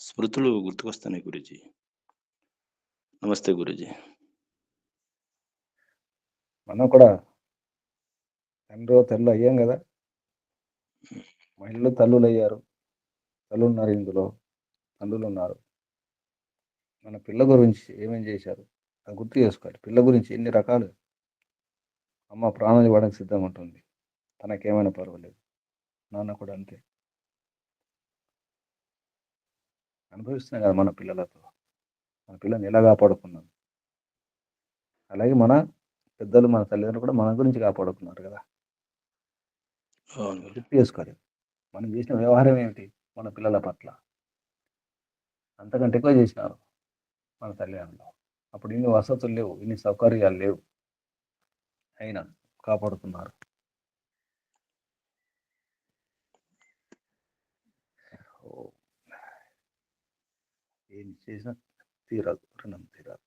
స్మృతులు గుర్తుకొస్తున్నాయి గురూజీ. నమస్తే గురూజీ. మనం కూడా తండ్రో తల్లు అయ్యాం కదా, మహిళలు తల్లులు అయ్యారు, తల్లు ఉన్నారు, ఇందులో తండ్రులు ఉన్నారు. మన పిల్ల గురించి ఏమేం చేశారు అది గుర్తు చేసుకోవాలి. పిల్ల గురించి ఎన్ని రకాలు. అమ్మ ప్రాణాలు ఇవ్వడానికి సిద్ధంగా ఉంటుంది, తనకేమైనా పర్వాలేదు. నాన్న కూడా అంతే అనుభవిస్తున్నాం కదా మన పిల్లలతో. మన పిల్లని ఎలా కాపాడుకున్నాం, అలాగే మన పెద్దలు మన తల్లిదండ్రులు కూడా మన గురించి కాపాడుకున్నారు కదా. అవును గురూజీ. గుర్తు చేసుకోవాలి. మనం చేసిన వ్యవహారం ఏమిటి మన పిల్లల పట్ల, అంతకంటే ఎక్కువ చేసినారు మన తల్లిదండ్రులు. అప్పుడు ఇన్ని వసతులు లేవు, ఇన్ని సౌకర్యాలు లేవు, అయినా కాపాడుతున్నారు. ఓ, ఏం చేసినా తీరదు, రుణం తీరదు.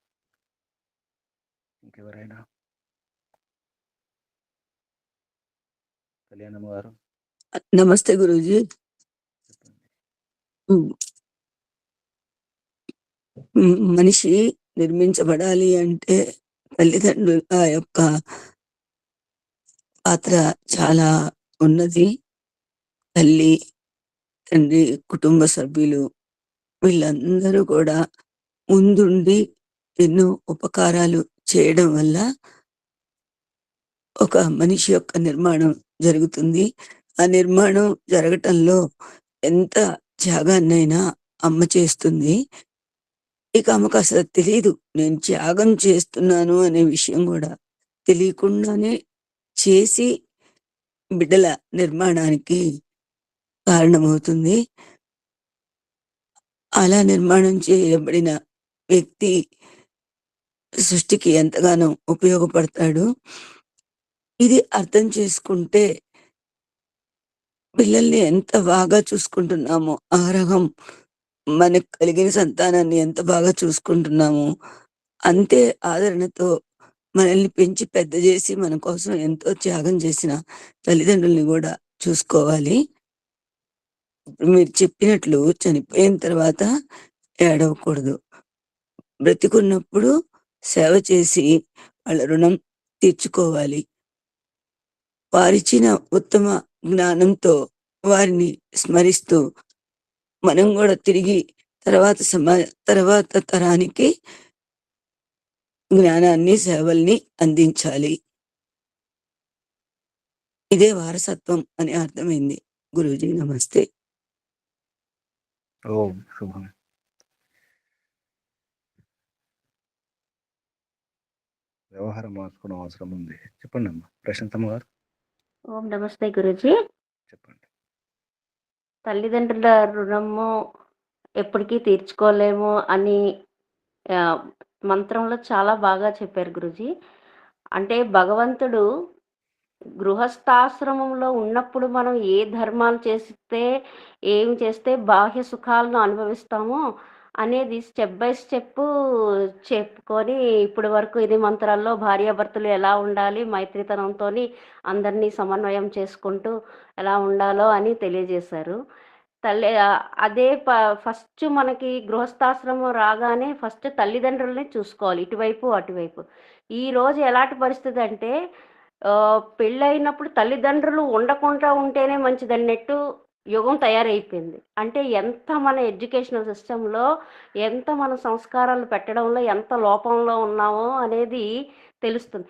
ఇంకెవరైనా? కళ్యాణమ్మ గారు నమస్తే గురూజీ. చెప్పండి. మనిషి నిర్మించబడాలి అంటే తల్లిదండ్రుల యొక్క పాత్ర చాలా ఉన్నది. తల్లి, తండ్రి, కుటుంబ సభ్యులు వీళ్ళందరూ కూడా ముందుండి ఎన్నో ఉపకారాలు చేయడం వల్ల ఒక మనిషి యొక్క నిర్మాణం జరుగుతుంది. ఆ నిర్మాణం జరగటంలో ఎంత త్యాగాన్నైనా అమ్మ చేస్తుంది. ఇక ఆమెకు అసలు తెలీదు నేను త్యాగం చేస్తున్నాను అనే విషయం కూడా తెలియకుండానే చేసి బిడ్డల నిర్మాణానికి కారణమవుతుంది. అలా నిర్మాణం చేయబడిన వ్యక్తి సృష్టికి ఎంతగానో ఉపయోగపడతాడు. ఇది అర్థం చేసుకుంటే పిల్లల్ని ఎంత బాగా చూసుకుంటున్నామో, ఆరహం మనకు కలిగిన సంతానాన్ని ఎంత బాగా చూసుకుంటున్నామో, అంతే ఆదరణతో మనల్ని పెంచి పెద్ద చేసి మన కోసం ఎంతో త్యాగం చేసిన తల్లిదండ్రుల్ని కూడా చూసుకోవాలి. ఇప్పుడు మీరు చెప్పినట్లు చనిపోయిన తర్వాత ఏడవకూడదు. బ్రతికున్నప్పుడు సేవ చేసి వాళ్ళ రుణం తీర్చుకోవాలి. వారిచ్చిన ఉత్తమ జ్ఞానంతో వారిని స్మరిస్తూ మనం కూడా తిరిగి తర్వాత తరానికి జ్ఞానాన్ని, సేవల్ని అందించాలి. ఇదే వారసత్వం అని అర్థమైంది. గురూజీ నమస్తే. ఓం శుభం. వ్యవహారం మార్చుకోవడం అవసరం ఉంది. చెప్పండి అమ్మా ప్రశాంతమ్మ గారు. ఓం నమస్తే గురూజీ. చెప్పండి. తల్లిదండ్రుల రుణము ఎప్పటికీ తీర్చుకోలేము అని మంత్రంలో చాలా బాగా చెప్పారు గురూజీ. అంటే భగవంతుడు గృహస్థాశ్రమంలో ఉన్నప్పుడు మనం ఏ ధర్మాలు చేస్తే ఏం చేస్తే బాహ్య సుఖాలను అనుభవిస్తామో అనేది స్టెప్ బై స్టెప్ చెప్పుకొని ఇప్పటి వరకు ఇది మంత్రాల్లో భార్యాభర్తలు ఎలా ఉండాలి, మైత్రితనంతో అందరినీ సమన్వయం చేసుకుంటూ ఎలా ఉండాలో అని తెలియజేశారు. అదే ఫస్ట్ మనకి గృహస్థాశ్రమం రాగానే ఫస్ట్ తల్లిదండ్రులని చూసుకోవాలి, ఇటువైపు అటువైపు. ఈ రోజు ఎలాంటి పరిస్థితి అంటే పెళ్ళైనప్పుడు తల్లిదండ్రులు ఉండకుండా ఉంటేనే మంచిదన్నట్టు యుగం తయారైపోయింది. అంటే ఎంత మన ఎడ్యుకేషనల్ సిస్టంలో ఎంత మన సంస్కారాలు పెట్టడంలో ఎంత లోపంలో ఉన్నామో అనేది తెలుస్తుంది.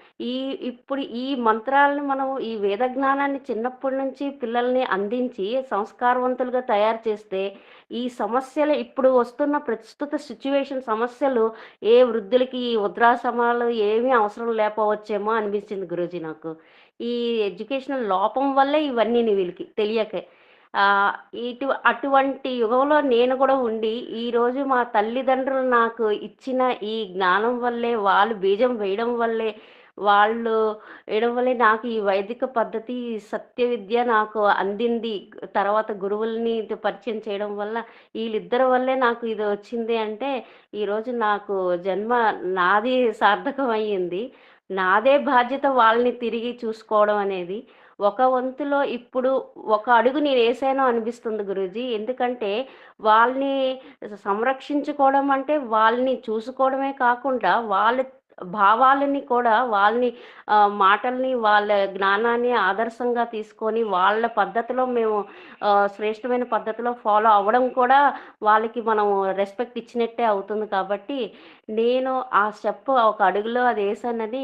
ఇప్పుడు ఈ మంత్రాలను మనం ఈ వేద జ్ఞానాన్ని చిన్నప్పటి నుంచి పిల్లల్ని అందించి సంస్కారవంతులుగా తయారు చేస్తే ఈ సమస్యలు ఇప్పుడు వస్తున్న ప్రస్తుత సిచ్యువేషన్ సమస్యలు ఏ వృద్ధులకి ఈ వృద్ధాశ్రమాలు ఏమీ అవసరం లేకపోవచ్చేమో అనిపించింది గురూజీ నాకు. ఈ ఎడ్యుకేషనల్ లోపం వల్లే ఇవన్నీ వీళ్ళకి తెలియకే. అటువంటి యుగంలో నేను కూడా ఉండి ఈరోజు మా తల్లిదండ్రులు నాకు ఇచ్చిన ఈ జ్ఞానం వల్లే, వాళ్ళు బీజం వేయడం వల్లే, వాళ్ళు వేయడం వల్లే నాకు ఈ వైదిక పద్ధతి, సత్య విద్య నాకు అందింది. తర్వాత గురువుల్ని పరిచయం చేయడం వల్ల వీళ్ళిద్దరి వల్లే నాకు ఇది వచ్చింది అంటే ఈరోజు నాకు జన్మ నాది సార్థకం అయ్యింది. నాదే బాధ్యత వాళ్ళని తిరిగి చూసుకోవడం అనేది. ఒక వంతులో ఇప్పుడు ఒక అడుగు నేను వేసాను అనిపిస్తుంది గురూజీ. ఎందుకంటే వాళ్ళని సంరక్షించుకోవడం అంటే వాళ్ళని చూసుకోవడమే కాకుండా వాళ్ళ భావాలని కూడా వాళ్ళని మాటల్ని వాళ్ళ జ్ఞానాన్ని ఆదర్శంగా తీసుకొని వాళ్ళ పద్ధతిలో మేము శ్రేష్టమైన పద్ధతిలో ఫాలో అవ్వడం కూడా వాళ్ళకి మనం రెస్పెక్ట్ ఇచ్చినట్టే అవుతుంది. కాబట్టి నేను ఆ స్టెప్ ఒక అడుగులో అది వేసానని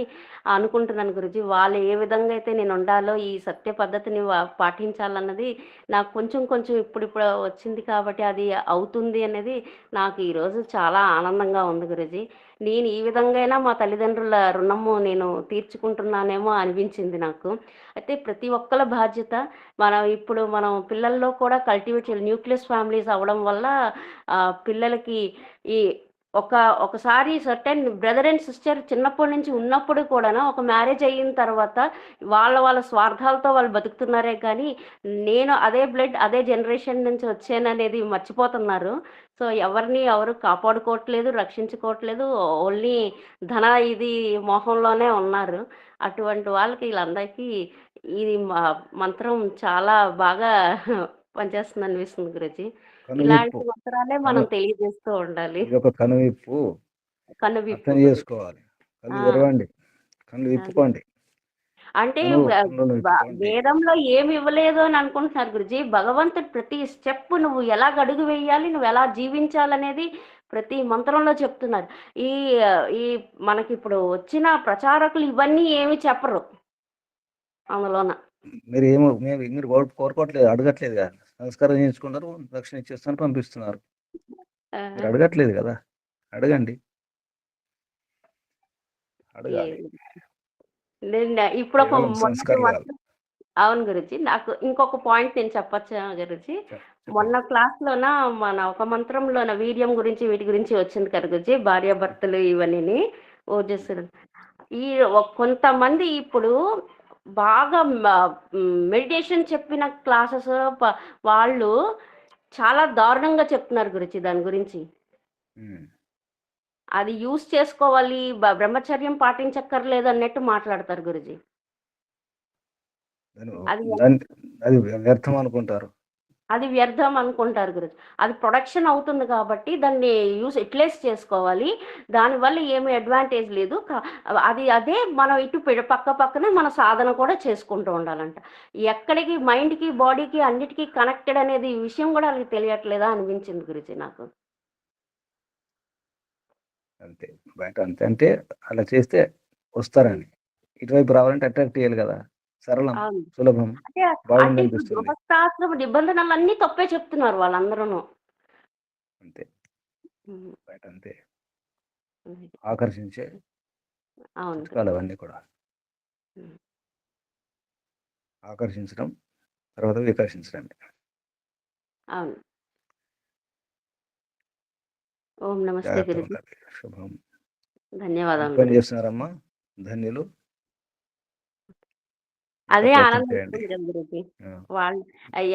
అనుకుంటున్నాను గురూజీ. వాళ్ళు ఏ విధంగా అయితే నేను ఉండాలో ఈ సత్య పద్ధతిని పాటించాలన్నది నాకు కొంచెం కొంచెం ఇప్పుడిప్పుడు వచ్చింది కాబట్టి అది అవుతుంది అనేది నాకు ఈరోజు చాలా ఆనందంగా ఉంది గురూజీ. నేను ఈ విధంగా మా తల్లిదండ్రుల రుణము నేను తీర్చుకుంటున్నానేమో అనిపించింది నాకు. అయితే ప్రతి ఒక్కళ్ళ బాధ్యత మనం పిల్లల్లో కూడా కల్టివేట్ చేయాలి. న్యూక్లియస్ ఫ్యామిలీస్ అవ్వడం వల్ల పిల్లలకి ఈ ఒకసారి సర్టెన్ బ్రదర్ అండ్ సిస్టర్ చిన్నప్పటి నుంచి ఉన్నప్పుడు కూడా ఒక మ్యారేజ్ అయిన తర్వాత వాళ్ళ స్వార్థాలతో వాళ్ళు బతుకుతున్నారే కానీ నేను అదే బ్లడ్ అదే జనరేషన్ నుంచి వచ్చాననేది మర్చిపోతున్నారు. సో ఎవరు కాపాడుకోవట్లేదు, రక్షించుకోవట్లేదు. ఓన్లీ ధన ఇది మోహంలోనే ఉన్నారు. అటువంటి వాళ్ళకి వీళ్ళందరికీ ఇది మంత్రం చాలా బాగా పనిచేస్తుంది అనిపిస్తుంది గురూజీ. కనువిప్పు ఇలాంటి మంత్రాలే కను మనం తెలియజేస్తూ ఉండాలి. ఇది ఒక కనువిప్పు కనువిప్పు అర్థం గురూజీ. చేసుకోవాలి. కళ్ళు ఆ, తెరవండి, కళ్ళు అది. విప్పుకోండి, అంటే కన్నులను విప్పుకోండి. వేదంలో ఏమి ఇవ్వలేదు అని అనుకుంటున్నారు గురుజీ. భగవంతుడు ప్రతి స్టెప్ నువ్వు ఎలా అడుగు వేయాలి, నువ్వు ఎలా జీవించాలనేది ప్రతి మంత్రంలో చెప్తున్నారు. ఈ ఈ మనకి ఇప్పుడు వచ్చిన ప్రచారకులు ఇవన్నీ ఏమి చెప్పరు అందులోన. మీరు కోరుకోవట్లేదు, అడగట్లేదు కదా. సంస్కారం చేయించుకున్నారు, రక్షణ ఇచ్చేస్తాను, పంపిస్తున్నారు. ఆ, మీరు అడగట్లేదు కదా, అడగండి, అడగాలి. ఇప్పుడు ఒక కేవలం మొన్నటి సంస్కారం కాదు. అవును గురుజీ. నాకు ఇంకొక పాయింట్ నేను చెప్పచ్చా గురుజీ? మొన్న క్లాస్లోన మన ఒక మంత్రంలోన వీర్యం గురించి వీటి గురించి వచ్చింది కదా గురుజీ, భార్యాభర్తలు ఇవన్నీ ఓజస్సులు. ఈ కొంతమంది ఇప్పుడు బాగా మెడిటేషన్ చెప్పిన క్లాసెస్ వాళ్ళు చాలా దారుణంగా చెప్తున్నారు గురుజీ దాని గురించి. అది యూస్ చేసుకోవాలి, బ్రహ్మచర్యం పాటించక్కర్లేదు అన్నట్టు మాట్లాడతారు గురుజీ. అది వ్యర్థం అనుకుంటారు. అది వ్యర్థం అనుకుంటారు గురుజీ. అది ప్రొడక్షన్ అవుతుంది కాబట్టి దాన్ని యూటిలైజ్ చేసుకోవాలి. దానివల్ల ఏమి అడ్వాంటేజ్ లేదు. అదే మనం ఇటు పక్కనే మన సాధన కూడా చేసుకుంటూ ఉండాలంట. ఎక్కడికి మైండ్కి బాడీకి అన్నిటికీ కనెక్టెడ్ అనేది ఈ విషయం కూడా వాళ్ళకి తెలియట్లేదా అనిపించింది గురుజీ నాకు. అంతే, బయట అంతే. అంటే అలా చేస్తే వస్తారని, ఇటువైపు రావాలంటే అట్రాక్ట్ చేయాలి కదా. సరళం, సులభం, బాగుంది అనిపిస్తుంది. గృహస్థాశ్రమ నిబంధనలన్నీ తప్పే చెప్తున్నారు వాళ్ళందరూ. అంతే, బయట అంతే ఆకర్షించే చిట్కాలు అవన్నీ కూడా. ఆకర్షించడం, తర్వాత వికర్షించడం. అవును. ఓం నమస్తే గురుజీ. శుభం. ధన్యవాదాలు. పని చేస్తున్నారమ్మా, ధన్యులు. అదే ప్రయత్నం ఆనందం చేయండి. ఇస్తుంది కదా గురుజీ. ఆ! వాళ్ళు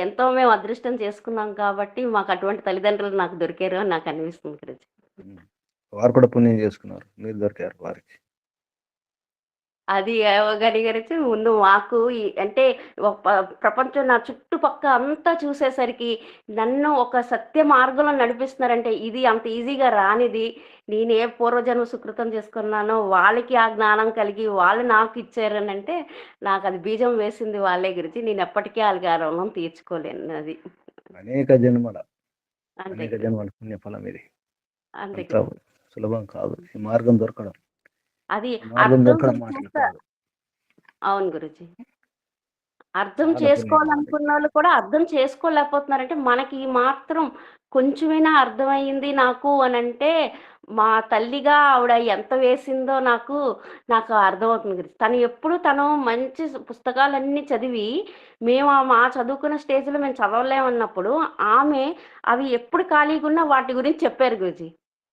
ఎంతో మేము అదృష్టం చేసుకున్నాం కాబట్టి మాకు అటువంటి తల్లిదండ్రులు నాకు దొరికారు అని నాకు అనిపిస్తుంది గురుజీ. హ్మ్. వారు కూడా పుణ్యం చేసుకున్నారు. మీరు దొరికారు వారికి. అది గాని గురించి ముందు మాకు అంటే ప్రపంచం నా చుట్టుపక్క అంతా చూసేసరికి నన్ను ఒక సత్య మార్గంలో నడిపిస్తున్నారంటే ఇది అంత ఈజీగా రానిది. నేను ఏ పూర్వజన్మ సుకృతం చేసుకున్నానో వాళ్ళకి ఆ జ్ఞానం కలిగి వాళ్ళు నాకు ఇచ్చారనంటే నాకు అది బీజం వేసింది వాళ్ళే గురించి. నేను ఎప్పటికీ ఆళ్ళకి ఆ రుణం తీర్చుకోలేను అది. అనేక జన్మల, అంతే అనేక గురుజీ. జన్మల పుణ్యఫలం ఇది. అంతే అంత గురుజీ. సులభం కాదు. ఈ మార్గం దొరకడం. అది ఈ మార్గం అర్థం దొరకడం మాటలు కాదు. అవును గురుజీ. అర్థం చాలా పుణ్యం అది. చేసుకోవాలనుకున్నోళ్ళు కూడా అర్థం చేసుకోలేకపోతున్నారంటే, మనకి ఈ మాత్రం కొంచెమైనా అర్థమయ్యింది నాకు అనంటే, మా తల్లిగా ఆవిడ ఎంత వేసిందో నాకు అర్థమవుతుంది గురించి. తను మంచి పుస్తకాలన్నీ చదివి, మేము మా చదువుకున్న స్టేజ్‌లో మేము చదవలేమన్నప్పుడు, ఆమె అవి ఎప్పుడు ఖాళీగున్నా వాటి గురించి చెప్పారు గురూజీ.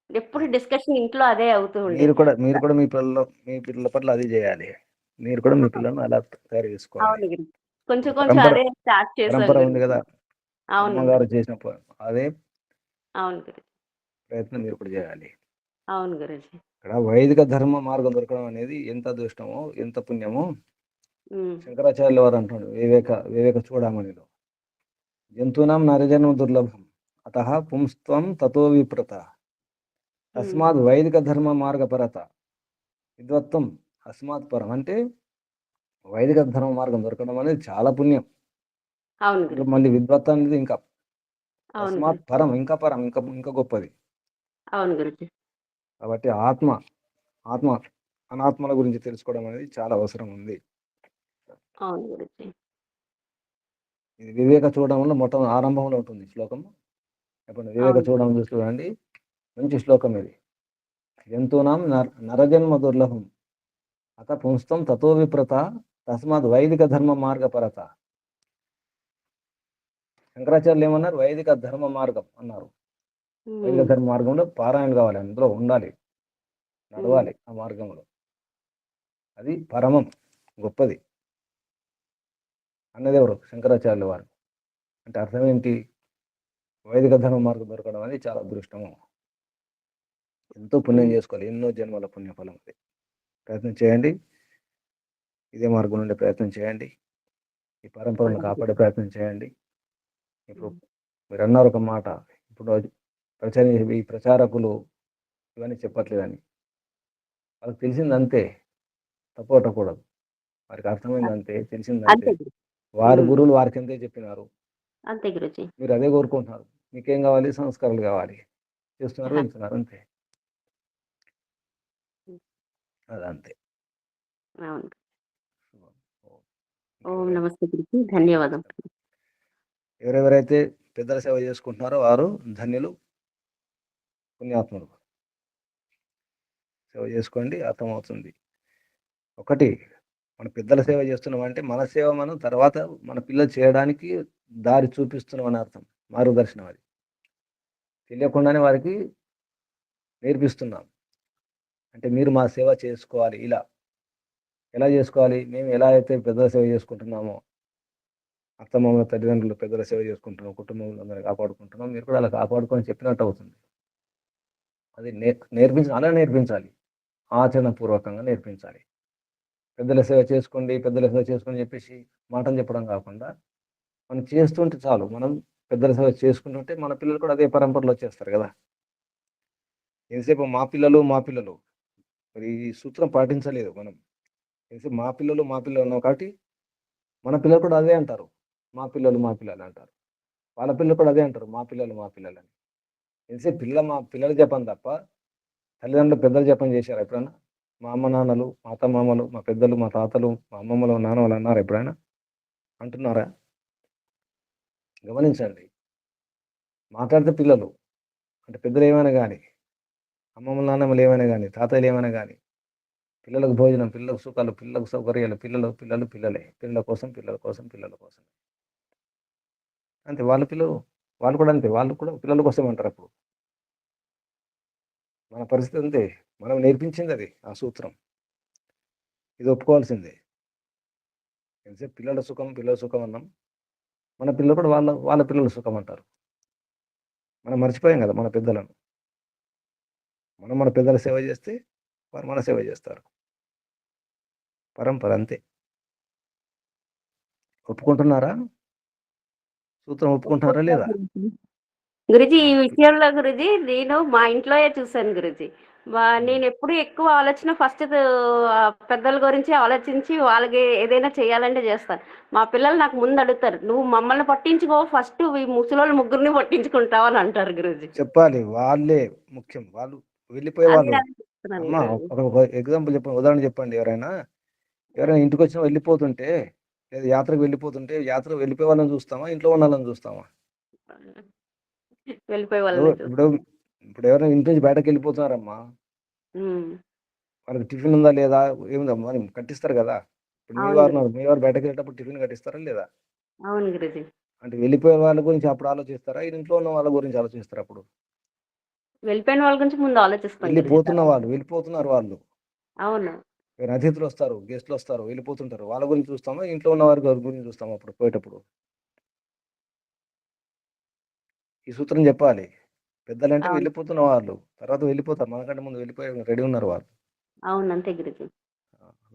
ఎప్పుడు అది. డిస్కషన్ ఇంట్లో అదే అవుతూ మీరు ఉండేది. కూడా మీ పిల్లల పట్ల అది చేయాలి. మీరు కూడా మీ పిల్లల్ని అలా తయారు చేసుకోవాలి. అవును గురూజీ. కొంచెం ఒక కొంచెం పరంపర అదే స్టార్ట్ చేశాం పరంపర ఉంది గురూజీ. కదా! అవును అమ్మగారు గురూజీ. చేసిన అదే అవును గురూజీ. ప్రయత్నం మీరు కూడా చేయాలి. అవును గురూజీ. ఇక్కడ వైదిక ధర్మ మార్గం దొరకడం అనేది ఎంత అదృష్టమో, ఎంత పుణ్యమో హ్మ్. శంకరాచార్యుల వారు అంటాడు వివేక చూడామణిలో. జంతూనాం నరజన్మ దుర్లభం. అతః పుంస్త్వం తతో విప్రత. హ్మ్. తస్మాత్ వైదిక ధర్మ మార్గపరత. విద్వత్వం అస్మాత్ పరం. అంటే వైదిక ధర్మ మార్గం దొరకడం అనేది చాలా పుణ్యం. అవును అందులో గురూజీ. మళ్ళీ విద్వత్తం అనేది ఇంకా అవును తస్మాత్ గురూజీ. పరం, ఇంకా పరం, ఇంకా గొప్పది. అవును గురూజీ. కాబట్టి ఆత్మ అనాత్మల గురించి తెలుసుకోవడం అనేది చాలా అవసరం ఉంది. అవును గురూజీ. ఇది వివేక చూడడంలో మొత్తం ఆరంభంలో ఉంటుంది శ్లోకం. ఇప్పుడు వివేక అవును. చూడడం చూసి చూడండి, మంచి శ్లోకం ఇది. జంతూనాం నరజన్మ దుర్లభం అత పుంస్తం తతో విప్రత తస్మాత్ వైదిక ధర్మ మార్గపరత. శంకరాచార్యులు ఏమన్నారు? వైదిక ధర్మ మార్గం అన్నారు. వైదిక హ్మ్. ధర్మ మార్గంలో పారాయణ కావాలి, అందులో ఉండాలి, హ్మ్. నడవాలి ఆ మార్గంలో. అది పరమం, గొప్పది అన్నది ఎవరు? శంకరాచార్యుల వారు. అంటే అర్థం ఏంటి? వైదిక ధర్మ మార్గం దొరకడం అనేది చాలా అదృష్టము. ఎంతో పుణ్యం హ్మ్. చేసుకోవాలి, ఎన్నో జన్మల పుణ్యఫలం అది. ప్రయత్నం చేయండి, ఇదే మార్గం నుండి ప్రయత్నం చేయండి, ఈ పరంపరను అలాగే. కాపాడే ప్రయత్నం చేయండి. ఇప్పుడు హ్మ్. మీరు అన్నారు ఒక మాట, ఇప్పుడు ఈ ప్రచారకులు ఇవన్నీ చెప్పట్లేదని. వాళ్ళకి తెలిసింది అంతే, తప్పట్టకూడదు. వారికి అర్థమైంది అంతే, తెలిసిందంతే. అంతే గురూజీ. వారి హ్మ్. గురువులు వారికి ఎంతే చెప్పినారు, అంతే గురూజీ. మీరు అదే కోరుకుంటున్నారు. మీకేం కావాలి? సంస్కారాలు కావాలి. చేస్తున్నారు, ఆహా! వెళ్తున్నారు, అంతే. హ్మ్. అదంతే. అవును. ఓం. ఓం ఇంకెవరైనా నమస్తే గురూజీ. ధన్యవాదం. ఎవరెవరైతే పెద్దల సేవ చేసుకుంటున్నారో వారు ధన్యులు, పుణ్యాత్ములు. సేవ చేసుకోండి, అర్థమవుతుంది. ఒకటి, మన పెద్దల సేవ చేస్తున్నాం అంటే మన సేవ మనం తర్వాత మన పిల్లలు చేయడానికి దారి చూపిస్తున్నాం అని అర్థం. మార్గదర్శనం అది. తెలియకుండానే వారికి నేర్పిస్తున్నాం. అంటే మీరు మా సేవ చేసుకోవాలి ఇలా. ఎలా చేసుకోవాలి? మేము ఎలా అయితే పెద్దల సేవ చేసుకుంటున్నామో, అత్తమామల తల్లిదండ్రులు పెద్దల సేవ చేసుకుంటున్నాం, కుటుంబంలో అందరిని కాపాడుకుంటున్నాం, మీరు కూడా అలా కాపాడుకొని చెప్పినట్టు అవుతుంది. అది అలా నేర్పించాలి. ఆచరణపూర్వకంగా నేర్పించాలి. పెద్దల సేవ చేసుకోండి, పెద్దల సేవ చేసుకోండి చెప్పేసి మాటలు చెప్పడం కాకుండా, మనం చేస్తుంటే చాలు. మనం పెద్దల సేవ చేసుకుంటుంటే మన పిల్లలు కూడా అదే పరంపరలో వచ్చేస్తారు కదా! ఎంతసేపు మా పిల్లలు మరి ఈ సూత్రం పాటించలేదు మనం. ఎంతసేపు మా పిల్లలు అన్నాం కాబట్టి మన పిల్లలు కూడా అదే అంటారు. మా పిల్లలు అంటారు. వాళ్ళ పిల్లలు కూడా అదే అంటారు. మా పిల్లలు అని. ఎంతసేపు మా పిల్లలు జపం తప్ప తల్లిదండ్రులు పెద్దలు జపం చేశారా ఎప్పుడైనా? మా అమ్మ నాన్నలు, మా అత్తమామలు, మా పెద్దలు, మా తాతలు, మా అమ్మమ్మలు, నాన్నలు అన్నారా ఎప్పుడైనా? అంటున్నారా? గమనించండి. మాట్లాడితే పిల్లలు అంటే పెద్దలు ఏమైనా కానీ, అమ్మమ్మలు, నాన్నమ్మలు ఏమైనా కానీ, తాతయ్యలు ఏమైనా కానీ, పిల్లలకు భోజనం, పిల్లలకు సుఖాలు, పిల్లలకు సౌకర్యాలు, పిల్లలే. పిల్లల కోసం. అంతే వాళ్ళు కూడా అంతే. వాళ్ళు కూడా పిల్లల కోసమే అంటారు అప్పుడు. మన పరిస్థితి అంతే. మనం నేర్పించింది అది, ఆ సూత్రం. ఇది ఒప్పుకోవాల్సిందే. ఎంతసేపు పిల్లల సుఖం అన్నాం. మన పిల్లలు కూడా వాళ్ళ పిల్లల సుఖం అంటారు. మనం మర్చిపోయాం కదా మన పెద్దలను. మనం మన పెద్దల సేవ చేస్తే వారు మన సేవ చేస్తారు. పరంపర అంతే. ఒప్పుకుంటున్నారా? సూత్రం ఒప్పుకుంటున్నారా లేదా? గురుజీ ఈ ఆ, విషయంలో గురుజీ నేను మా ఇంట్లోయే చూశాను గురుజీ. నేను ఎప్పుడు ఎక్కువ ఆలోచన ఫస్ట్ పెద్దల గురించి ఆలోచించి వాళ్ళకి ఏదైనా చేయాలంటే చేస్తాను. మా పిల్లలు నాకు ముందు అడుగుతారు, నువ్వు మమ్మల్ని పట్టించుకో ఫస్ట్, ఈ ముసలోళ్ళు ముగ్గురిని పట్టించుకుంటావు అని అంటారు గురుజీ. చెప్పాలి. వాళ్ళే ముఖ్యం. వాళ్ళు వెళ్ళిపోయే అది వాళ్ళు. నేను చెప్తున్నాను అమ్మా గురుజీ. ఒక ఎగ్జాంపుల్ చెప్పండి, ఉదాహరణ చెప్పండి. ఎవరైనా ఇంటికి వచ్చిన వెళ్ళిపోతుంటే, లేదా యాత్రకు వెళ్ళిపోతుంటే, యాత్రకు వెళ్ళిపోయే వాళ్ళని చూస్తామా, ఇంట్లో ఉన్న వాళ్ళని చూస్తామా? వెళ్ళిపోయే ఇప్పుడు వాళ్ళని ఇప్పుడు చూస్తాను. ఇప్పుడు ఎవరైనా ఇంటి నుంచి బయటకు వెళ్ళిపోతున్నారమ్మా, ఉమ్. వాళ్ళకి టిఫిన్ ఉందా లేదా, ఏముందా మరి కట్టిస్తారు కదా. ఇప్పుడు అవును గురుజీ. మీ వారు బయటకు వెళ్ళేటప్పుడు టిఫిన్ కట్టిస్తారా లేదా? అవును గురుజీ. అంటే వెళ్ళిపోయే వాళ్ళ గురించి అప్పుడు ఆలోచిస్తారా, ఇంట్లో ఉన్న వాళ్ళ గురించి ఆలోచిస్తారా? అప్పుడు వెళ్ళిపోయిన వాళ్ళ గురించి ముందు ఆలోచిస్తాం గురుజీ. వెళ్ళిపోతున్నారు వాళ్ళు. అవును. ఎవరైనా అతిథులు వస్తారు, గెస్ట్లు వస్తారు, వెళ్ళిపోతుంటారు, వాళ్ళ గురించి చూస్తామా, ఇంట్లో ఉన్న వారి గురించి చూస్తామా అప్పుడు పోయేటప్పుడు? ఈ సూత్రం చెప్పాలి. పెద్దలంటే అవును. వెళ్ళిపోతున్న వాళ్ళు, తర్వాత వెళ్ళిపోతారు, మనకంటే ముందు వెళ్ళిపోయి రెడీ ఉన్నారు వాళ్ళు. అవును అంతే గురుజీ.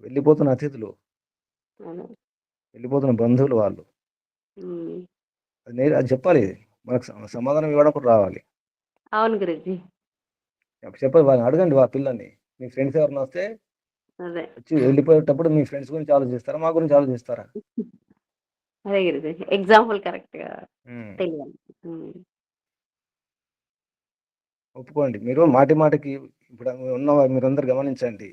వెళ్ళిపోతున్న అతిథులు, అవును. వెళ్ళిపోతున్న బంధువులు వాళ్ళు. ఉమ్. అది చెప్పాలి. మనకు సమాధానం ఇవ్వడం రావాలి. అవును గురుజీ. చెప్పాలి. వాళ్ళని అడగండి, పిల్లల్ని. మీ ఫ్రెండ్స్ ఎవరైనా వస్తే అదే వచ్చి వెళ్ళిపోయేటప్పుడు మీ ఫ్రెండ్స్ గురించి ఆలోచిస్తారా, మా గురించి ఆలోచిస్తారా? అదే గురుజీ, ఎగ్జాంపుల్ కరెక్ట్ గా ఉమ్. తెలియాలి. ఉమ్. ఒప్పుకోండి. మీరు మాటికి ఇప్పుడు మీరందరూ గమనించండి.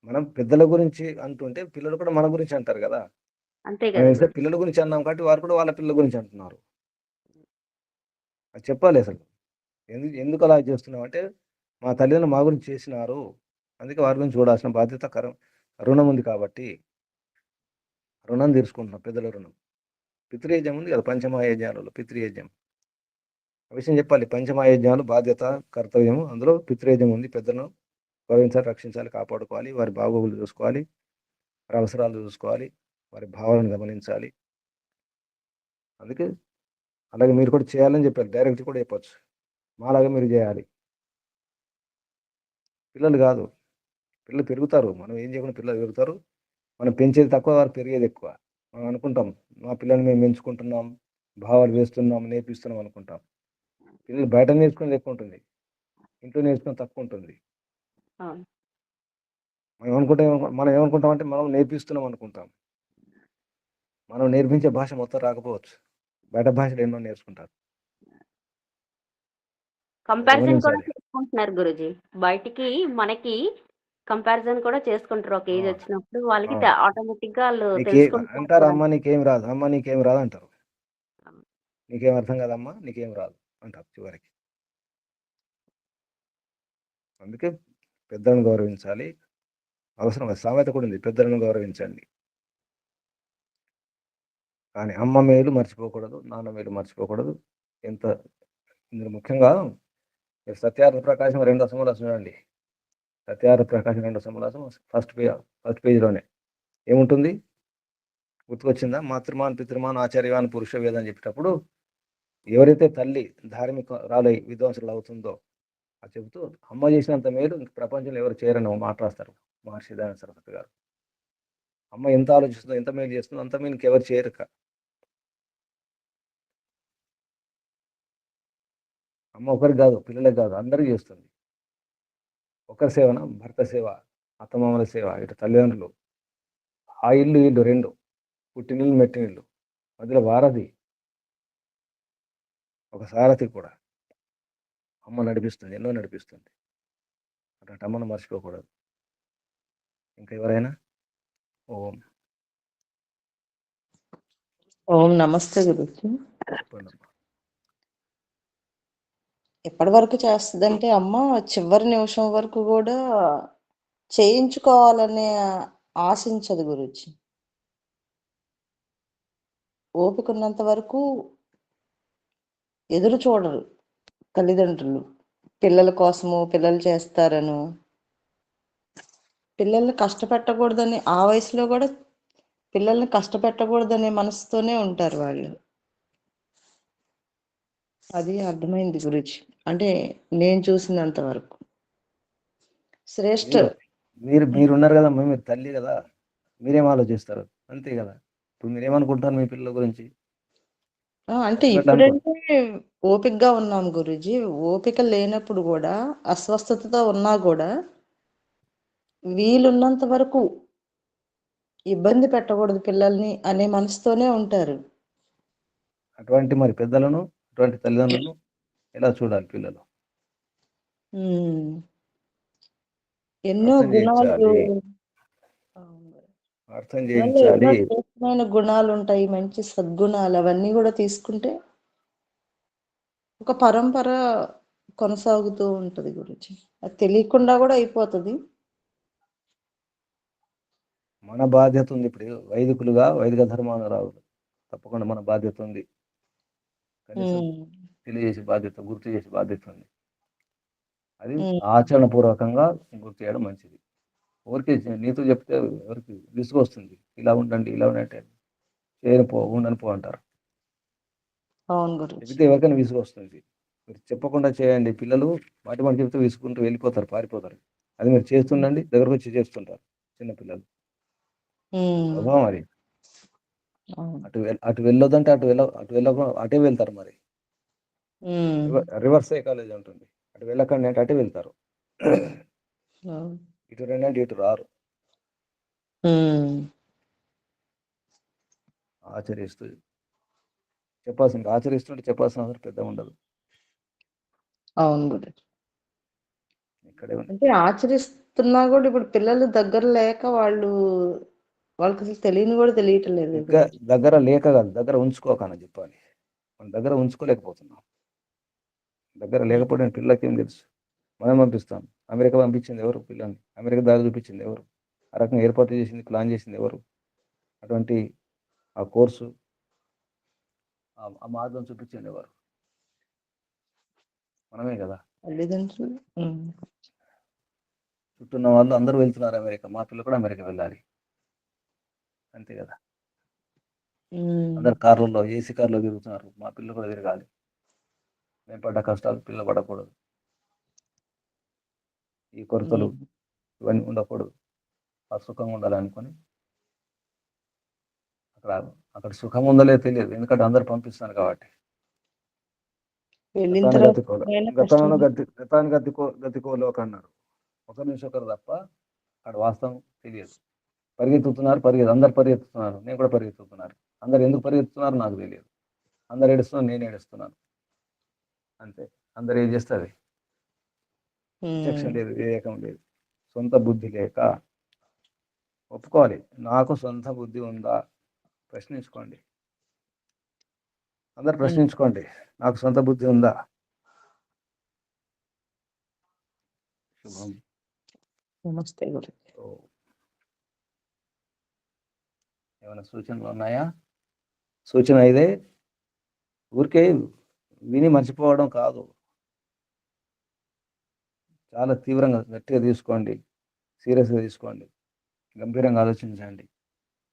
మనం పెద్దల గురించి అంటుంటే పిల్లలు కూడా మన గురించి అంటారు కదా. అంతే మనం కదా వేస్తే గురు. పిల్లల గురించి అన్నాం కాబట్టి వారు కూడా వాళ్ళ పిల్లల గురించి అంటున్నారు. అది చెప్పాలి అసలు. ఎందుకు అలా చేస్తున్నాం అంటే, మా తల్లిదండ్రులు మా గురించి చేసినారు, అందుకే వారి గురించి చూడాల్సిన బాధ్యత రుణం ఉంది కాబట్టి రుణం తీర్చుకుంటున్నాం. పెద్దల రుణం. పితృయజ్ఞం ఉంది కదా, పంచమహాయజ్ఞాలలో పితృయజ్ఞం. ఆ విషయం చెప్పాలి. పంచమహాయజ్ఞాలు బాధ్యత, కర్తవ్యం. అందులో పితృయజ్ఞం ఉంది. పెద్దలను గౌరవించాలి, రక్షించాలి, కాపాడుకోవాలి, వారి బాగోగులు చూసుకోవాలి, వారి అవసరాలు చూసుకోవాలి, వారి భావాలను గమనించాలి. అందుకే అలాగే మీరు కూడా చేయాలని చెప్పారు. డైరెక్ట్ కూడా చెప్పచ్చు, మాలాగా మీరు చేయాలి. పిల్లలు కాదు, పిల్లలు పెరుగుతారు. మనం ఏం చేయకుండా పిల్లలు పెరుగుతారు. మనం పెంచేది తక్కువ, వారు పెరిగేది ఎక్కువ. మనం అనుకుంటాం మా పిల్లల్ని మేము పెంచుకుంటున్నాం, భావాలు వేస్తున్నాం, నేర్పిస్తున్నాం అనుకుంటాం. పిల్లలు బయట నేర్చుకునేది ఎక్కువ ఉంటుంది, ఇంట్లో నేర్చుకునేది తక్కువ ఉంటుంది. అవును. మనం ఏమనుకుంటాం అంటే మనం నేర్పిస్తున్నాం అనుకుంటాం. మనం నేర్పించే భాష మొత్తం రాకపోవచ్చు, బయట భాషలు ఎన్నో నేర్చుకుంటారు. కంపారిజన్ కూడా గమనించాలి. చేసుకుంటున్నారు గురుజీ. బయటికి మనకి కంపారిజన్ కూడా చేసుకుంటారు. ఒక ఏజ్ ఆ, వచ్చినప్పుడు వాళ్ళకి ఆ. ఆటోమేటిక్ గా వాళ్ళు తెలుసుకుంటారు అంటారు, కూడా. అమ్మ నీకేం రాదు, అమ్మ నీకేం రాదు అంటారు. నీకేం అర్థం కాదమ్మా, నీకేం రాదు అంటారు చివరికి. అందుకే పెద్దలను గౌరవించాలి. అవసరం, సామెత కూడా ఉంది, పెద్దలను గౌరవించండి. కానీ అమ్మ మేలు మర్చిపోకూడదు, నాన్న మేలు మర్చిపోకూడదు. ఎంత ఇందులో ముఖ్యంగా సత్యార్థ ప్రకాశం 2వ సమాసం చూడండి. సత్యార్థ ప్రకాశం 2వ సమాసం ఫస్ట్ పేజీలోనే ఏముంటుంది గుర్తుకొచ్చిందా? మాతృమాన్ పితృమాన్ ఆచార్యవాన్ పురుష వేద అని చెప్పేటప్పుడు ఎవరైతే తల్లి ధార్మికురాలై విద్వాంసులు అవుతుందో అది చెబుతూ, అమ్మ చేసినంత మేలు ప్రపంచంలో ఎవరు చేయరని మాట రాస్తారు మహర్షి దయానంద సరస్వతి గారు. అమ్మ ఎంత ఆలోచిస్తుందో, ఎంత మేలు చేస్తుందో అంత మేలు ఎవరు చేయరు. అమ్మ ఒకరికి కాదు, పిల్లలకు కాదు, అందరికీ చేస్తుంది. ఒకరి సేవన భర్త సేవ, అత్తమామల సేవ, ఇటు తల్లిదండ్రులు, ఆ ఇల్లు ఇల్లు రెండు, పుట్టినిల్లు మెట్టినిల్లు, మధ్యలో వారధి, ఒక సారథి కూడా. అమ్మ నడిపిస్తుంది, ఎన్నో నడిపిస్తుంది. అటువంటి అమ్మను మర్చిపోకూడదు. ఇంకా ఎవరైనా? ఓం. ఓం నమస్తే గురుజీ. చెప్పండి అమ్మా. ఎప్పటి వరకు చేస్తుందంటే అమ్మ చివరి నిమిషం వరకు కూడా చేయించుకోవాలని ఆశించదు గురుజీ. ఓపికన్నంత వరకు ఎదురు చూడరు తల్లిదండ్రులు. పిల్లల కోసము, పిల్లలు చేస్తారను, పిల్లల్ని కష్టపెట్టకూడదని ఆ వయసులో కూడా పిల్లల్ని కష్టపెట్టకూడదనే మనసుతోనే ఉంటారు వాళ్ళు. అది అర్థమైంది గురూజీ. అంటే నేను చూసినంత వరకు. శ్రేష్ఠ మీరు మీరు మీరున్నారు కదమ్మా, మీరు తల్లి కదా, మీరేం ఆలోచిస్తారు? అంతే కదా. ఇప్పుడు మీరేమనుకుంటారు మీ పిల్లల గురించి? అంటే తప్పు ఎట్లా అనుకో. ఇప్పుడంటే ఓపికగా ఉన్నాం గురూజీ. ఓపిక లేనప్పుడు గూడా, అస్వస్థతతో ఉన్నా గూడా, వీలున్నంత వరకు ఇబ్బంది పెట్టకూడదు పిల్లల్ని అనే మనసుతోనే ఉంటారు. అటువంటి మరి పెద్దలను, అటువంటి తల్లిదండ్రులను ఎలా చూడాలి పిల్లలు? హ్మ్. ఎన్నో అర్థం గుణాలు చేయించాలి, అవును. అర్థం వాళ్ళలో ఎన్నో చేయించాలి. శ్రేష్టమైన గుణాలుంటాయి. మంచి సద్గుణాలు అవన్నీ గూడా తీసుకుంటే ఒక పరంపర కొనసాగుతూ ఉంటది గురూజీ. అది తెలియకుండా గూడా అయిపోతది. మన బాధ్యత ఉంది. ఇప్పుడు వైదికులుగా, వైదిక ధర్మానురాగులు తప్పకుండా మన బాధ్యత ఉంది. కనీసం హ్మ్. తెలియజేసే బాధ్యత, గుర్తు చేసే బాధ్యత ఉంది. అది హ్మ్. ఆచరణపూర్వకంగా గుర్తు చేయడం మంచిది. ఊరికే నీతో చెప్తే ఎవరికి విసుగు వస్తుంది. ఇలా ఉండండి, ఇలా ఉండంటే చేయను పో, ఉండను పో అంటారు. అవును గురూజీ. చెబితే ఎవరికైనా విసుగు వస్తుంది. మీరు చెప్పకుండా చేయండి. పిల్లలు మాటి మాట చెప్తే విసుకుంటూ వెళ్ళిపోతారు, పారిపోతారు. అది మీరు చేస్తుండండి, దగ్గరకు వచ్చి చేస్తుంటారు చిన్నపిల్లలు. హ్మ్. స్వభావం అది. అవును. అటు వెళ్ళొద్దంటే అటు వెళ్ళక అటే వెళ్తారు మరి. హ్మ్. రివర్స్ సైకాలజీ ఉంటుంది. అటు వెళ్ళకండి అంటే అటే వెళ్తారు. అవును. ఇటు రండి అంటే ఇటు రారు. హ్మ్. ఆచరిస్తుంటే చెప్పాల్సిన అవసరం పెద్ద ఉండదు. అవును గురూజీ. ఇక్కడే ఉంది. అంటే ఆచరిస్తున్నా గూడా ఇప్పుడు పిల్లలు దగ్గర లేక వాళ్ళకసలు తెలియని గూడా తెలియటం లేదు ఇంకా గురూజీ. దగ్గర లేక కాదు, దగ్గర ఉంచుకోకని చెప్పాలి. మనం దగ్గర ఉంచుకోలేకపోతున్నాం. దగ్గర హ్మ్. లేకపోతే పిల్లలకి ఏం తెలుసు? మనం పంపిస్తాం. అమెరికా పంపించింది ఎవరు పిల్లల్ని? అమెరికా దారి చూపించింది ఎవరు? ఆ రకంగా ఏర్పాటు చేసింది, ప్లాన్ చేసింది ఎవరు? అటువంటి ఆ కోర్సు, ఆ మార్గం చూపించింది ఎవరు? మనమే కదా. తల్లిదండ్రులు. హ్మ్. చుట్టూ ఉన్న వాళ్ళు అందరూ వెళ్తున్నారు అమెరికా, మా పిల్లలు కూడా అమెరికా వెళ్ళాలి. అంతే కదా. హ్మ్. అందరు కార్లలో, ఏసీ కార్లో తిరుగుతున్నారు, మా పిల్లలు కూడా తిరగాలి. మేము పడ్డ కష్టాలు పిల్లలు పడకూడదు. ఈ కొరతలు హ్మ్. ఇవన్నీ ఉండకూడదు. ఆ సుఖంగా ఉండాలనుకొని అక్కడ అక్కడ సుఖం ఉందో లేదో తెలియదు, ఎందుకంటే అందరు పంపిస్తున్నారు కాబట్టి. వెళ్ళిన గతాన్ని తర్వాత గతికోలు, కష్టం. గతాన్ని గతికోలోక అన్నారు. ఒకరి నుంచి ఒకరు తప్ప అక్కడ వాస్తవం తెలియదు. అందరు పరిగెత్తుతున్నారు, నేను కూడా పరిగెత్తుతున్నారు. అందరు ఎందుకు పరిగెత్తుతున్నారు నాకు తెలియదు. అందరు ఏడుస్తున్నారు, నేను ఏడుస్తున్నాను. అంతే. అందరు ఏం చేస్తారు? విచక్షణ హ్మ్. లేదు, వివేకం లేదు, సొంత బుద్ధి లేక. ఒప్పుకోవాలి, నాకు సొంత బుద్ధి ఉందా? ప్రశ్నించుకోండి. అందరు హ్మ్. ప్రశ్నించుకోండి, నాకు సొంత బుద్ధి ఉందా? శుభం. నమస్తే గురూజీ. సో, ఏమైనా సూచనలు ఉన్నాయా? సూచన ఇదే, ఊరికే విని మర్చిపోవడం కాదు. చాలా తీవ్రంగా గట్టిగా తీసుకోండి, సీరియస్గా తీసుకోండి, గంభీరంగా ఆలోచించండి.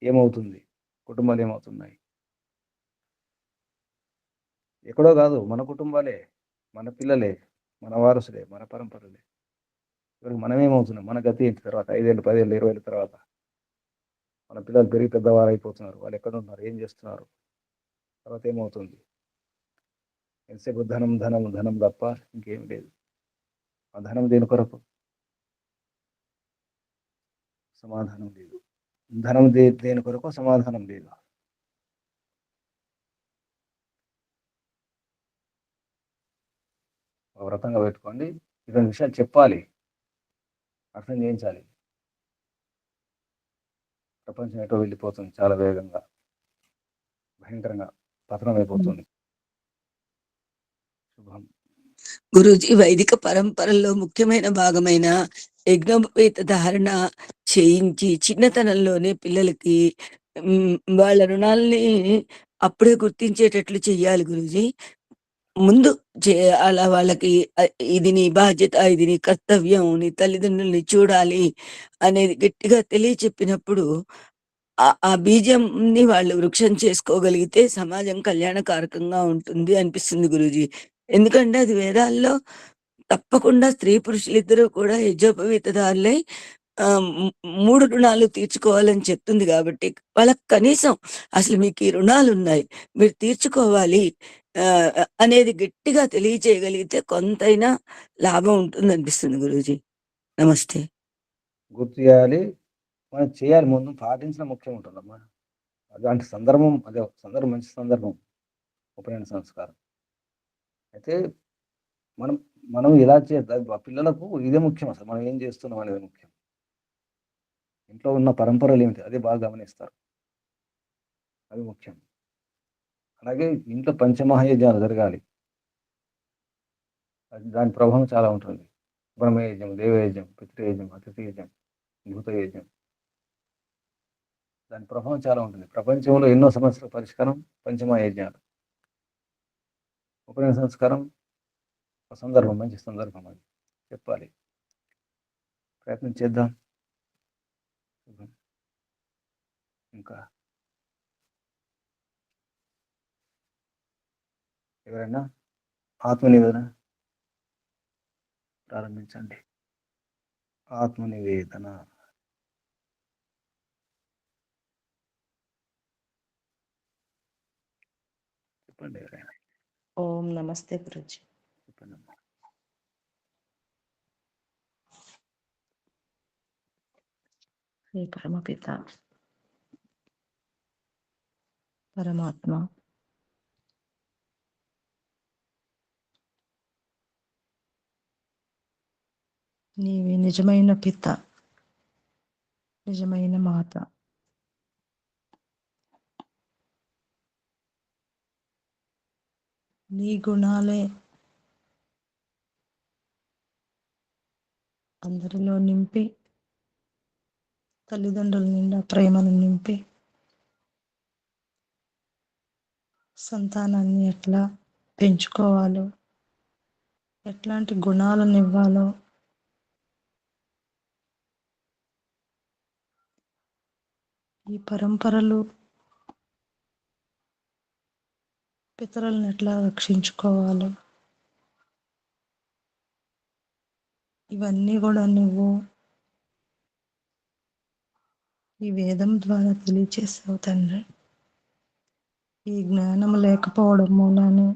ఏమవుతుంది? కుటుంబాలు ఏమవుతున్నాయి? ఎక్కడో కాదు, మన కుటుంబాలే, మన పిల్లలే, మన వారసులే, మన పరంపరలే. ఇప్పుడు మనమేమవుతున్నాం? మన గతి ఏంటి తర్వాత 5 ఏళ్ళు, 10 ఏళ్ళు, 20 ఏళ్ళ తర్వాత? మన పిల్లలు పెరిగి పెద్దవారు అయిపోతున్నారు, వాళ్ళు ఎక్కడ ఉన్నారు, ఏం చేస్తున్నారు, తర్వాత ఏమవుతుంది? ఎంతసేపు ధనం ధనం ధనం తప్ప ఇంకేం లేదు. ఆ ధనం దేని కొరకు? సమాధానం లేదు. ధనం దేని కొరకు? సమాధానం లేదు. ఒక వ్రతంగా పెట్టుకోండి. ఇటువంటి విషయాలు చెప్పాలి, అర్థం చేయించాలి. ప్రపంచం ఎటో వెళ్ళిపోతుంది చాలా వేగంగా, భయంకరంగా పతనం అయిపోతుంది. శుభం. గురూజీ, వైదిక పరంపరలో ముఖ్యమైన భాగమైన యజ్ఞోపవీత ధారణ చేయించి చిన్నతనంలోనే పిల్లలకి వాళ్ళ రుణాల్ని అప్పుడే గుర్తించేటట్లు చెయ్యాలి గురూజీ. ముందు చే అలా వాళ్ళకి ఇది నీ బాధ్యత, ఇది నీ కర్తవ్యం, నీ తల్లిదండ్రుల్ని చూడాలి అనేది గట్టిగా తెలియచెప్పినప్పుడు ఆ బీజంని వాళ్ళు వృక్షం చేసుకోగలిగితే సమాజం కళ్యాణకారకంగా ఉంటుంది అనిపిస్తుంది గురూజీ. ఎందుకంటే అది వేదాల్లో తప్పకుండా స్త్రీ పురుషులిద్దరూ కూడా యజ్ఞోపవీతదారులై 3 రుణాలు తీర్చుకోవాలని చెప్తుంది గాబట్టి, వాళ్ళకి కనీసం అసలు మీకీ రుణాలున్నాయి, మీరు తీర్చుకోవాలి అనేది గట్టిగా తెలియచేయగలిగితే కొంతైనా లాభం ఉంటుందనిపిస్తుంది గురూజీ. నమస్తే. గుర్తు చేయాలి. మనం చేయాలి, ముందు పాటించడం ముఖ్యం ఉంటుందమ్మా. అలాంటి సందర్భం, అదే సందర్భం, మంచి సందర్భం ఉపనయన సంస్కారం. అయితే మనం మనం ఇలా పిల్లలకు ఇదే ముఖ్యం. అసలు మనం ఏం చేస్తున్నాం అనేది ముఖ్యం. ఇంట్లో ఉన్న పరంపరలు ఏమిటి అదే బాగా గమనిస్తారు, అవి ముఖ్యం. అలాగే ఇంట్లో పంచమహాయజ్ఞాలు జరగాలి, దాని ప్రభావం చాలా ఉంటుంది. బ్రహ్మయజ్ఞం, దేవయజ్ఞం, పితృయజ్ఞం, అతిథియజ్ఞం, భూతయజ్ఞం, దాని ప్రభావం చాలా ఉంటుంది. ప్రపంచంలో ఎన్నో సమస్యల పరిష్కారం పంచమహాయజ్ఞాలు. ఉపనయన సంస్కారం ఒక సందర్భం, మంచి సందర్భం, అది చెప్పాలి. ప్రయత్నం చేద్దాం. ఇంకా ఎవరైనా ఆత్మనివేదన ప్రారంభించండి. ఆత్మనివేదన. చెప్పండి ఎవరైనా. ఓం నమస్తే గురుజీ. చెప్పండి అమ్మా. శ్రీ పరమపిత పరమాత్మ నీవే నిజమైన పిత, నిజమైన మాత. నీ గుణాలే అందరిలో నింపి, తల్లిదండ్రుల నిండా ప్రేమను నింపి, సంతానాన్ని ఎట్లా పెంచుకోవాలో, ఎట్లాంటి గుణాలను ఇవ్వాలో, ఈ పరంపరలు పితరులను ఎట్లా రక్షించుకోవాలో, ఇవన్నీ కూడా నువ్వు ఈ వేదం ద్వారా తెలియచేసావు తండ్రి. ఈ జ్ఞానం లేకపోవడం మూలానే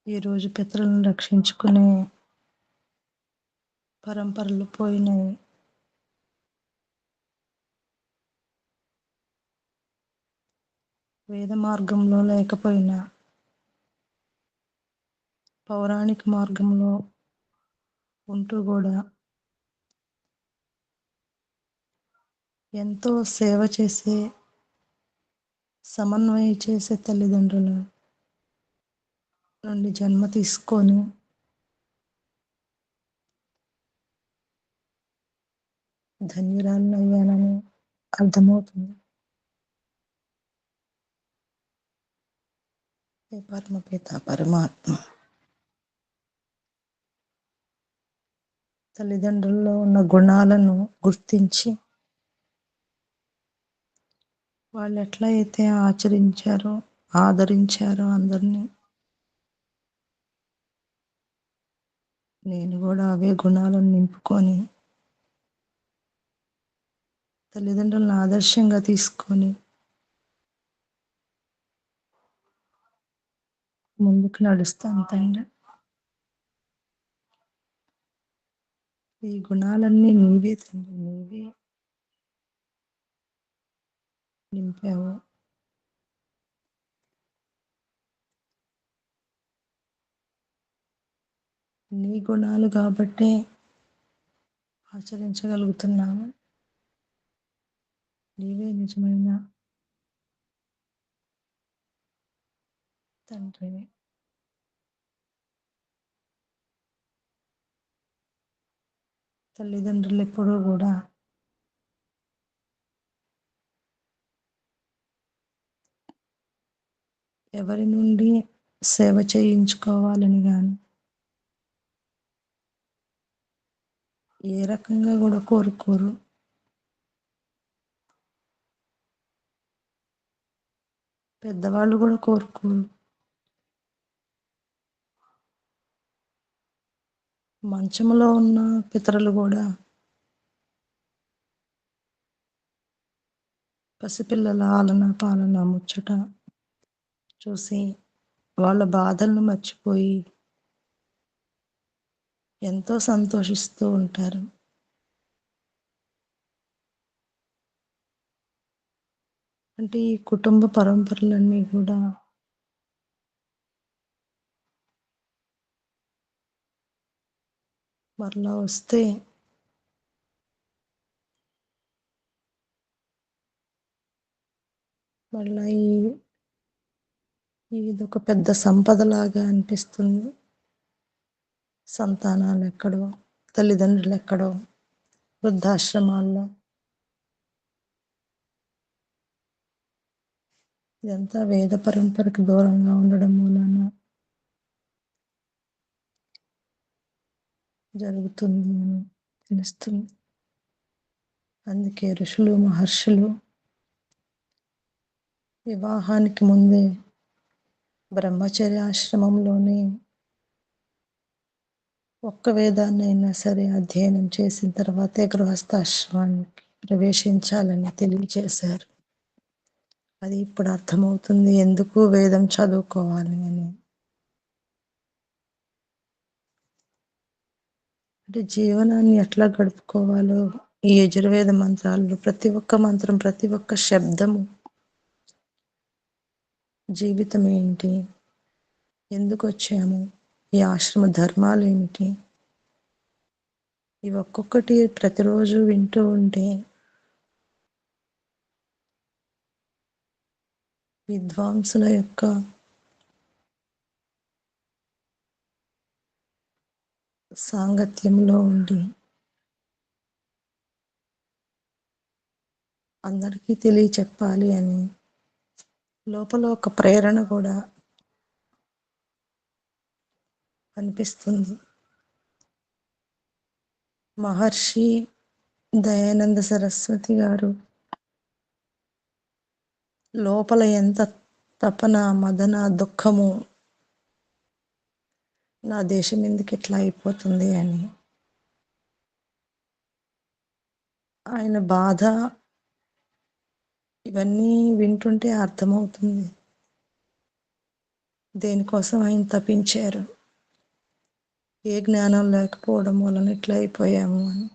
ఈరోజు పితరులను రక్షించుకునే పరంపరలు పోయినాయి. వేద మార్గంలో లేకపోయినా పౌరాణిక మార్గంలో ఉంటూ కూడా ఎంతో సేవ చేసే, సమన్వయం చేసే తల్లిదండ్రుల నుండి జన్మ తీసుకొని ధన్యురాలను అయ్యానని అర్థమవుతుంది. హే పరమపిత పరమాత్మ, తల్లిదండ్రుల్లో ఉన్న గుణాలను గుర్తించి వాళ్ళు ఎట్లా అయితే ఆచరించారో, ఆదరించారో అందరినీ, నేను కూడా అవే గుణాలను నింపుకొని తల్లిదండ్రులను ఆదర్శంగా తీసుకొని ముందుకు నడుస్తాను తండ్రి. ఈ గుణాలన్నీ నీవే తండ్రి, నీవే నింపావు. నీ గుణాలు కాబట్టే ఆచరించగలుగుతున్నాము. నీవే నిజమైన తండ్రివి. తల్లిదండ్రులు ఎప్పుడూ కూడా ఎవరి నుండి సేవ చేయించుకోవాలని కానీ, ఏ రకంగా కూడా కోరుకోరు. పెద్దవాళ్ళు కూడా కోరుకోరు. మంచంలో ఉన్న పితరులు కూడా పసిపిల్లల ఆలన పాలన ముచ్చట చూసి వాళ్ళ బాధలను మర్చిపోయి ఎంతో సంతోషిస్తూ ఉంటారు. అంటే ఈ కుటుంబ పరంపరలన్నీ కూడా మరలా వస్తే మళ్ళా ఇదొక పెద్ద సంపదలాగా అనిపిస్తుంది. సంతానాలు ఎక్కడో, తల్లిదండ్రులు ఎక్కడో, వృద్ధాశ్రమాల్లో. ఇదంతా వేద పరంపరకు దూరంగా ఉండడం మూలాన జరుగుతుంది అని తెలుస్తుంది. అందుకే ఋషులు, మహర్షులు వివాహానికి ముందే బ్రహ్మచర్యాశ్రమంలోనే ఒక్క వేదాన్నైనా సరే అధ్యయనం చేసిన తర్వాతే గృహస్థాశ్రమానికి ప్రవేశించాలని తెలియజేశారు. అది ఇప్పుడు అర్థమవుతుంది ఎందుకు వేదం చదువుకోవాలి అని. అంటే జీవనాన్ని ఎట్లా గడుపుకోవాలో ఈ యజుర్వేద మంత్రాల్లో ప్రతి ఒక్క మంత్రం, ప్రతి ఒక్క శబ్దము జీవితం ఏంటి, ఎందుకు వచ్చాము, ఈ ఆశ్రమ ధర్మాలు ఏమిటి, ఇవి ఒక్కొక్కటి ప్రతిరోజు వింటూ ఉంటే విద్వాంసుల యొక్క సాంగత్యంలో ఉండి అందరికీ తెలియచెప్పాలి అని లోపల ఒక ప్రేరణ కూడా అనిపిస్తుంది. మహర్షి దయానంద సరస్వతి గారు లోపల ఎంత తపన, మదన, దుఃఖము, నా దేశం ఎందుకు ఇట్లా అయిపోతుంది అని ఆయన బాధ ఇవన్నీ వింటుంటే అర్థమవుతుంది దేనికోసం ఆయన తపించారు, ఏ జ్ఞానం లేకపోవడం వలన ఇట్లా అయిపోయాము అని.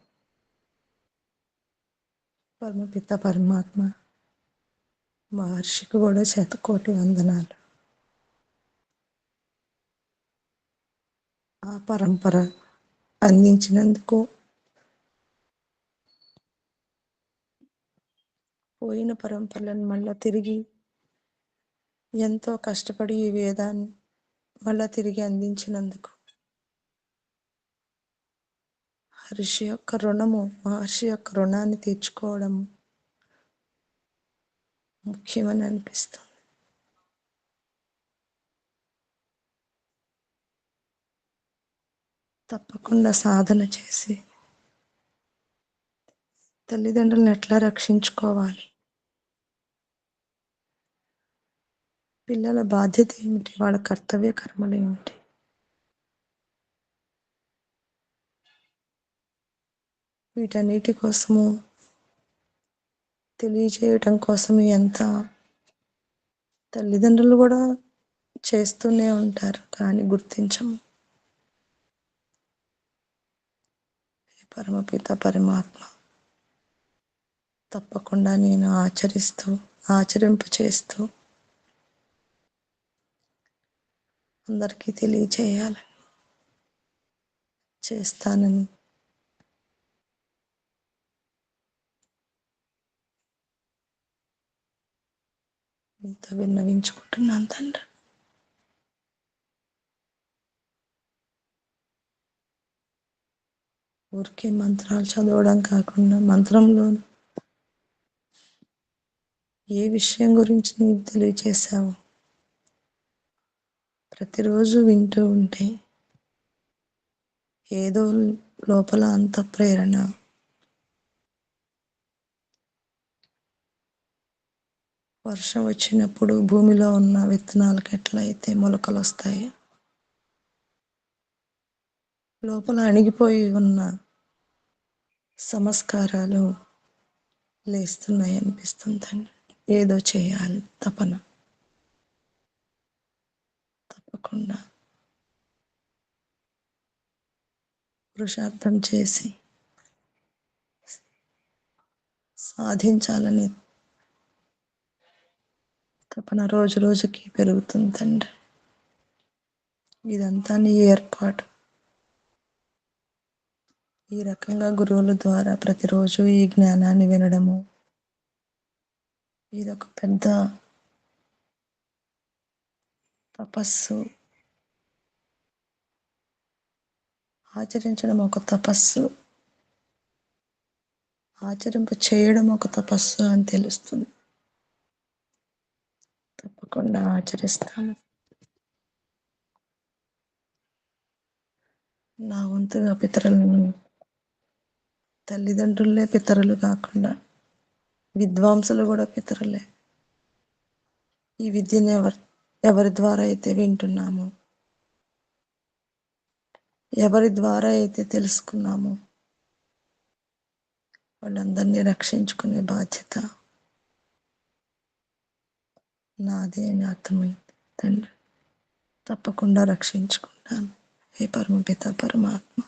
పరమపిత పరమాత్మ మహర్షికి కూడా శతకోటి వందనాలు. ఆ పరంపర అందించినందుకు, పోయిన పరంపరలను మళ్ళా తిరిగి ఎంతో కష్టపడి ఈ వేదాన్ని మళ్ళా తిరిగి అందించినందుకు ఋషి యొక్క రుణము, మహర్షి యొక్క రుణాన్ని తీర్చుకోవడం ముఖ్యమని అనిపిస్తుంది. తప్పకుండా సాధన చేసి తల్లిదండ్రులను ఎట్లా రక్షించుకోవాలి, పిల్లల బాధ్యత ఏమిటి, వాళ్ళ కర్తవ్య కర్మలు ఏమిటి, వీటన్నిటి కోసము తెలియజేయటం కోసం ఎంత తల్లిదండ్రులు కూడా చేస్తూనే ఉంటారు కానీ గుర్తించము. పరమపిత పరమాత్మ తప్పకుండా నేను ఆచరింపు చేస్తూ అందరికీ తెలియచేయాలని చేస్తానని మీతో విన్నవించుకుంటున్నాను తండ్రి. ఊరికే మంత్రాలు చదవడం కాకుండా మంత్రంలో ఏ విషయం గురించి నీవు తెలియచేశావు ప్రతిరోజు వింటూ ఉంటే ఏదో లోపల అంత ప్రేరణ. వర్షం వచ్చినప్పుడు భూమిలో ఉన్న విత్తనాలకు ఎట్లయితే మొలకలు వస్తాయి, లోపల అణిగిపోయి ఉన్న సంస్కారాలు లేస్తున్నాయి అనిపిస్తుందండి. ఏదో చేయాలి తపన. తప్పకుండా పురుషార్థం చేసి సాధించాలని తపన రోజు రోజుకి పెరుగుతుందండి. ఇదంతా నీ ఏర్పాటు. ఈ రకంగా గురువుల ద్వారా ప్రతిరోజు ఈ జ్ఞానాన్ని వినడము, ఇదొక పెద్ద తపస్సు. ఆచరించడం ఒక తపస్సు, ఆచరింప చేయడం ఒక తపస్సు అని తెలుస్తుంది. తప్పకుండా ఆచరిస్తాను. నా వంతుగా పితరులను, తల్లిదండ్రులే పితరులు కాకుండా విద్వాంసులు కూడా పితరులే. ఈ విద్యను ఎవరి ద్వారా అయితే వింటున్నామో, ఎవరి ద్వారా అయితే తెలుసుకున్నామో, వాళ్ళందరినీ రక్షించుకునే బాధ్యత నాదే అని అర్థమైంది తండ్రి. తప్పకుండా రక్షించుకుంటాను. హే పరమపిత పరమాత్మ,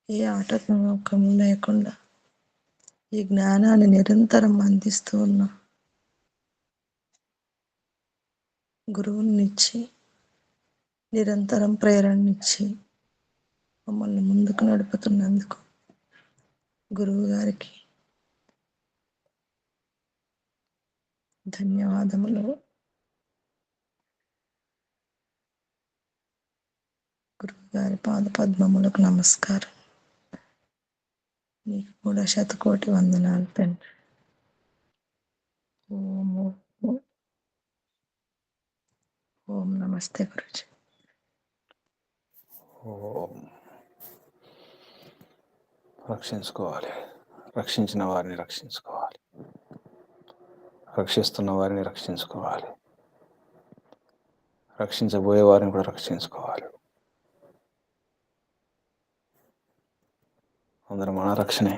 ఏ ఆటంకము లేకుండా ఈ జ్ఞానాన్ని నిరంతరం అందిస్తూ ఉన్న గురువునిచ్చి, నిరంతరం ప్రేరణనిచ్చి మమ్మల్ని ముందుకు నడుపుతున్నందుకు గురువు గారికి ధన్యవాదములు. గురువు గారి పాద పద్మములకు నమస్కారం. నీకు కూడా శతకోటి వందనాలు తండ్రి. ఓం ఓం ఓం నమస్తే గురుజీ. ఓం. రక్షించుకోవాలి, రక్షించిన వారిని రక్షించుకోవాలి, రక్షిస్తున్న వారిని రక్షించుకోవాలి, రక్షించబోయే వారిని కూడా రక్షించుకోవాలి. అందరూ మన రక్షణే,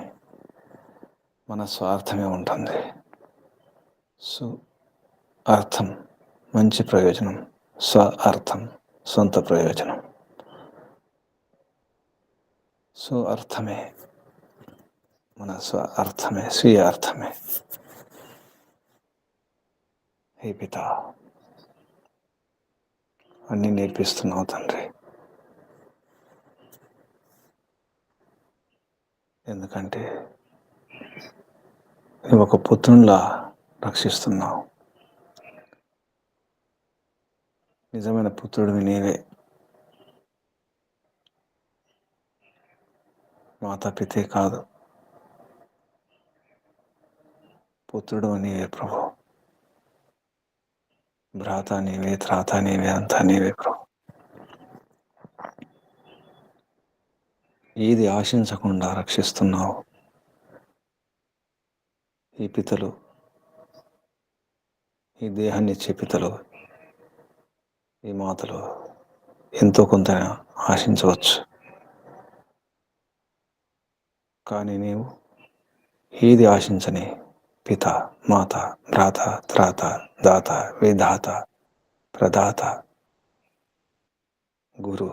మన స్వార్థమే ఉంటుంది. అర్థం మంచి ప్రయోజనం, అర్థం సొంత ప్రయోజనం. అర్థమే మన అర్థమే, స్వీయ అర్థమే. హే పిత, అన్నీ నేర్పిస్తున్నావు తండ్రి. ఎందుకంటే నువ్వు ఒక పుత్రునిలా రక్షిస్తున్నావు. నిజమైన పుత్రుడివి నీవే. మాతాపితే కాదు, పుత్రుడు నీవే ప్రభు. భ్రాత నీవే, త్రాత నీవే, అంతా నీవే ప్రభు. ఏది ఆశించకుండా రక్షిస్తున్నావు. ఈ పితలు, ఈ దేహాన్ని ఇచ్చే పితలు, ఈ మాతలు ఎంతో కొంత ఆశించవచ్చు. కానీ నీవు ఏది ఆశించని పిత, మాత, భ్రాత, త్రాత, దాత, విధాత, ప్రదాత, గురు,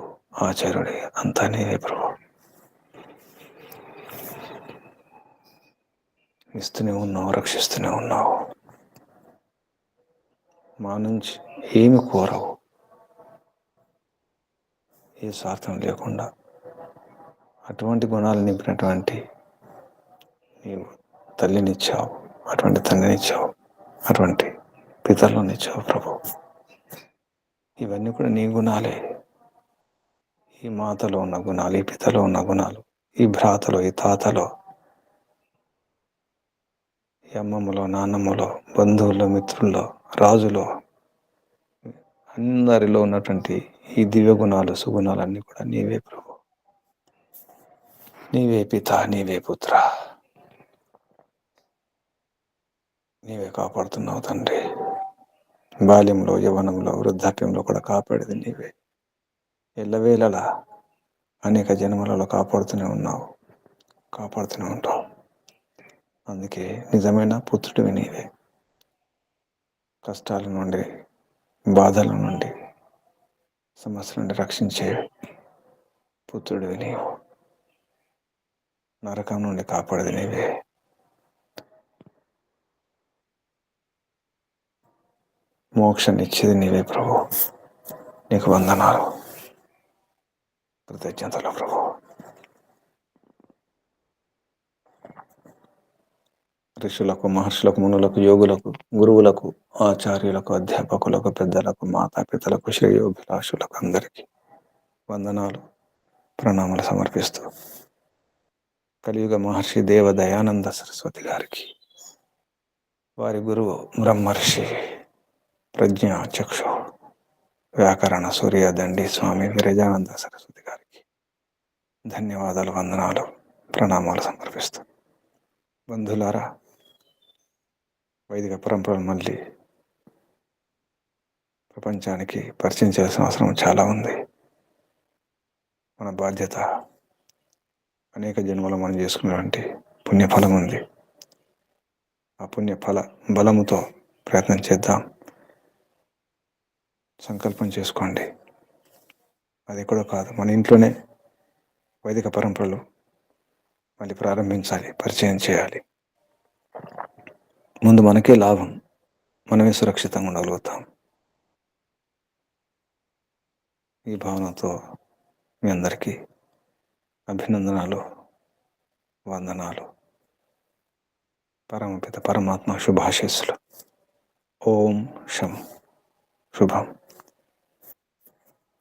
ఆచార్యుడి, అంతా నీవే ప్రభు. ఇస్తూనే ఉన్నావు, రక్షిస్తూనే ఉన్నావు. మా నుంచి ఏమి కోరవు. ఏ స్వార్థం లేకుండా అటువంటి గుణాలు నింపినటువంటి నీవు తల్లినిచ్చావు, అటువంటి తండ్రినిచ్చావు, అటువంటి పితరులనిచ్చావు ప్రభు. ఇవన్నీ కూడా నీ గుణాలే. ఈ మాతలో ఉన్న గుణాలు, ఈ పితలో ఉన్న గుణాలు, ఈ భ్రాతలో, ఈ తాతలో, ఈ అమ్మమ్మలో, నాన్నమ్మలో, బంధువుల్లో, మిత్రుల్లో, రాజులో, అందరిలో ఉన్నటువంటి ఈ దివ్య గుణాలు సుగుణాలన్నీ కూడా నీవే ప్రభు, నీవే పిత, నీవే పుత్ర, నీవే కాపాడుతున్నావు తండ్రి. బాల్యంలో, యవ్వనంలో, వృద్ధాప్యంలో కూడా కాపాడేది నీవే. ఎల్లవేళలా అనేక జన్మలలో కాపాడుతూనే ఉన్నావు, కాపాడుతూనే ఉంటావు. అందుకే నిజమైన పుత్రుడివి నీవే. కష్టాల నుండి, బాధల నుండి, సమస్యల నుండి రక్షించే పుత్రుడివి నీవు. నరకం నుండి కాపాడేది నీవే. మోక్షాన్ని ఇచ్చేది నీవే ప్రభు. నీకు వందనాలు, కృతజ్ఞతలు ప్రభు. ఋషులకు, మహర్షులకు, మునులకు, యోగులకు, గురువులకు, ఆచార్యులకు, అధ్యాపకులకు, పెద్దలకు, మాతాపితలకు, శ్రేయోభిలాషులకు అందరికీ వందనాలు, ప్రణామాలు సమర్పిస్తూ కలియుగ మహర్షి దేవ దయానంద సరస్వతి గారికి, వారి గురువు బ్రహ్మర్షి ప్రజ్ఞా చక్షు వ్యాకరణ సూర్య దండి స్వామి విరజానంద సరస్వతి గారికి ధన్యవాదాలు, వందనాలు, ప్రణామాలు సమర్పిస్తూ, బంధులారా, వైదిక పరంపరలు మళ్ళీ ప్రపంచానికి పరిచయం చేయాల్సిన అవసరం చాలా ఉంది. మన బాధ్యత. అనేక జన్మలు మనం చేసుకున్నటువంటి పుణ్యఫలం ఉంది. ఆ పుణ్యఫల బలముతో ప్రయత్నం చేద్దాం. సంకల్పం చేసుకోండి. అది కూడా కాదు, మన ఇంట్లోనే వైదిక పరంపరలు మళ్ళీ ప్రారంభించాలి, పరిచయం చేయాలి. ముందు మనకే లాభం, మనమే సురక్షితంగా ఉండగలుగుతాం. ఈ భావనతో మీ అందరికీ అభినందనాలు, వందనాలు. పరమపిత పరమాత్మ శుభాశీస్సులు. ఓం శం. శుభం.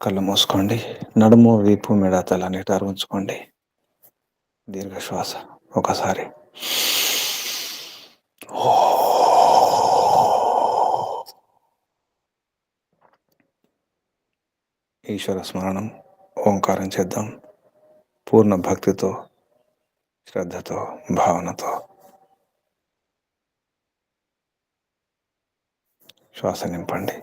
కళ్ళు మూసుకోండి. నడుము, వీపు, మెడ, తల నిటారు ఉంచుకోండి. దీర్ఘ శ్వాస ఒకసారి. ఈశ్వర స్మరణం, ఓంకారం చేద్దాం. పూర్ణ భక్తితో, శ్రద్ధతో, భావనతో శ్వాస నింపండి.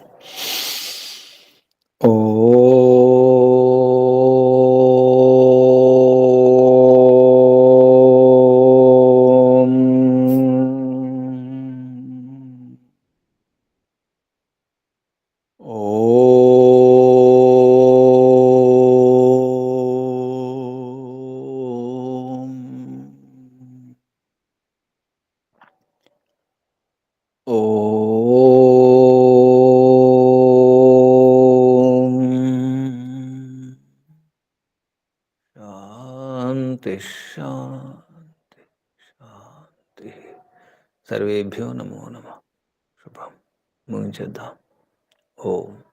శాంతి శాంతి శాంతి. సర్వేభ్యో నమో నమః. శుభం. ముగించేద్దాం. ఓం.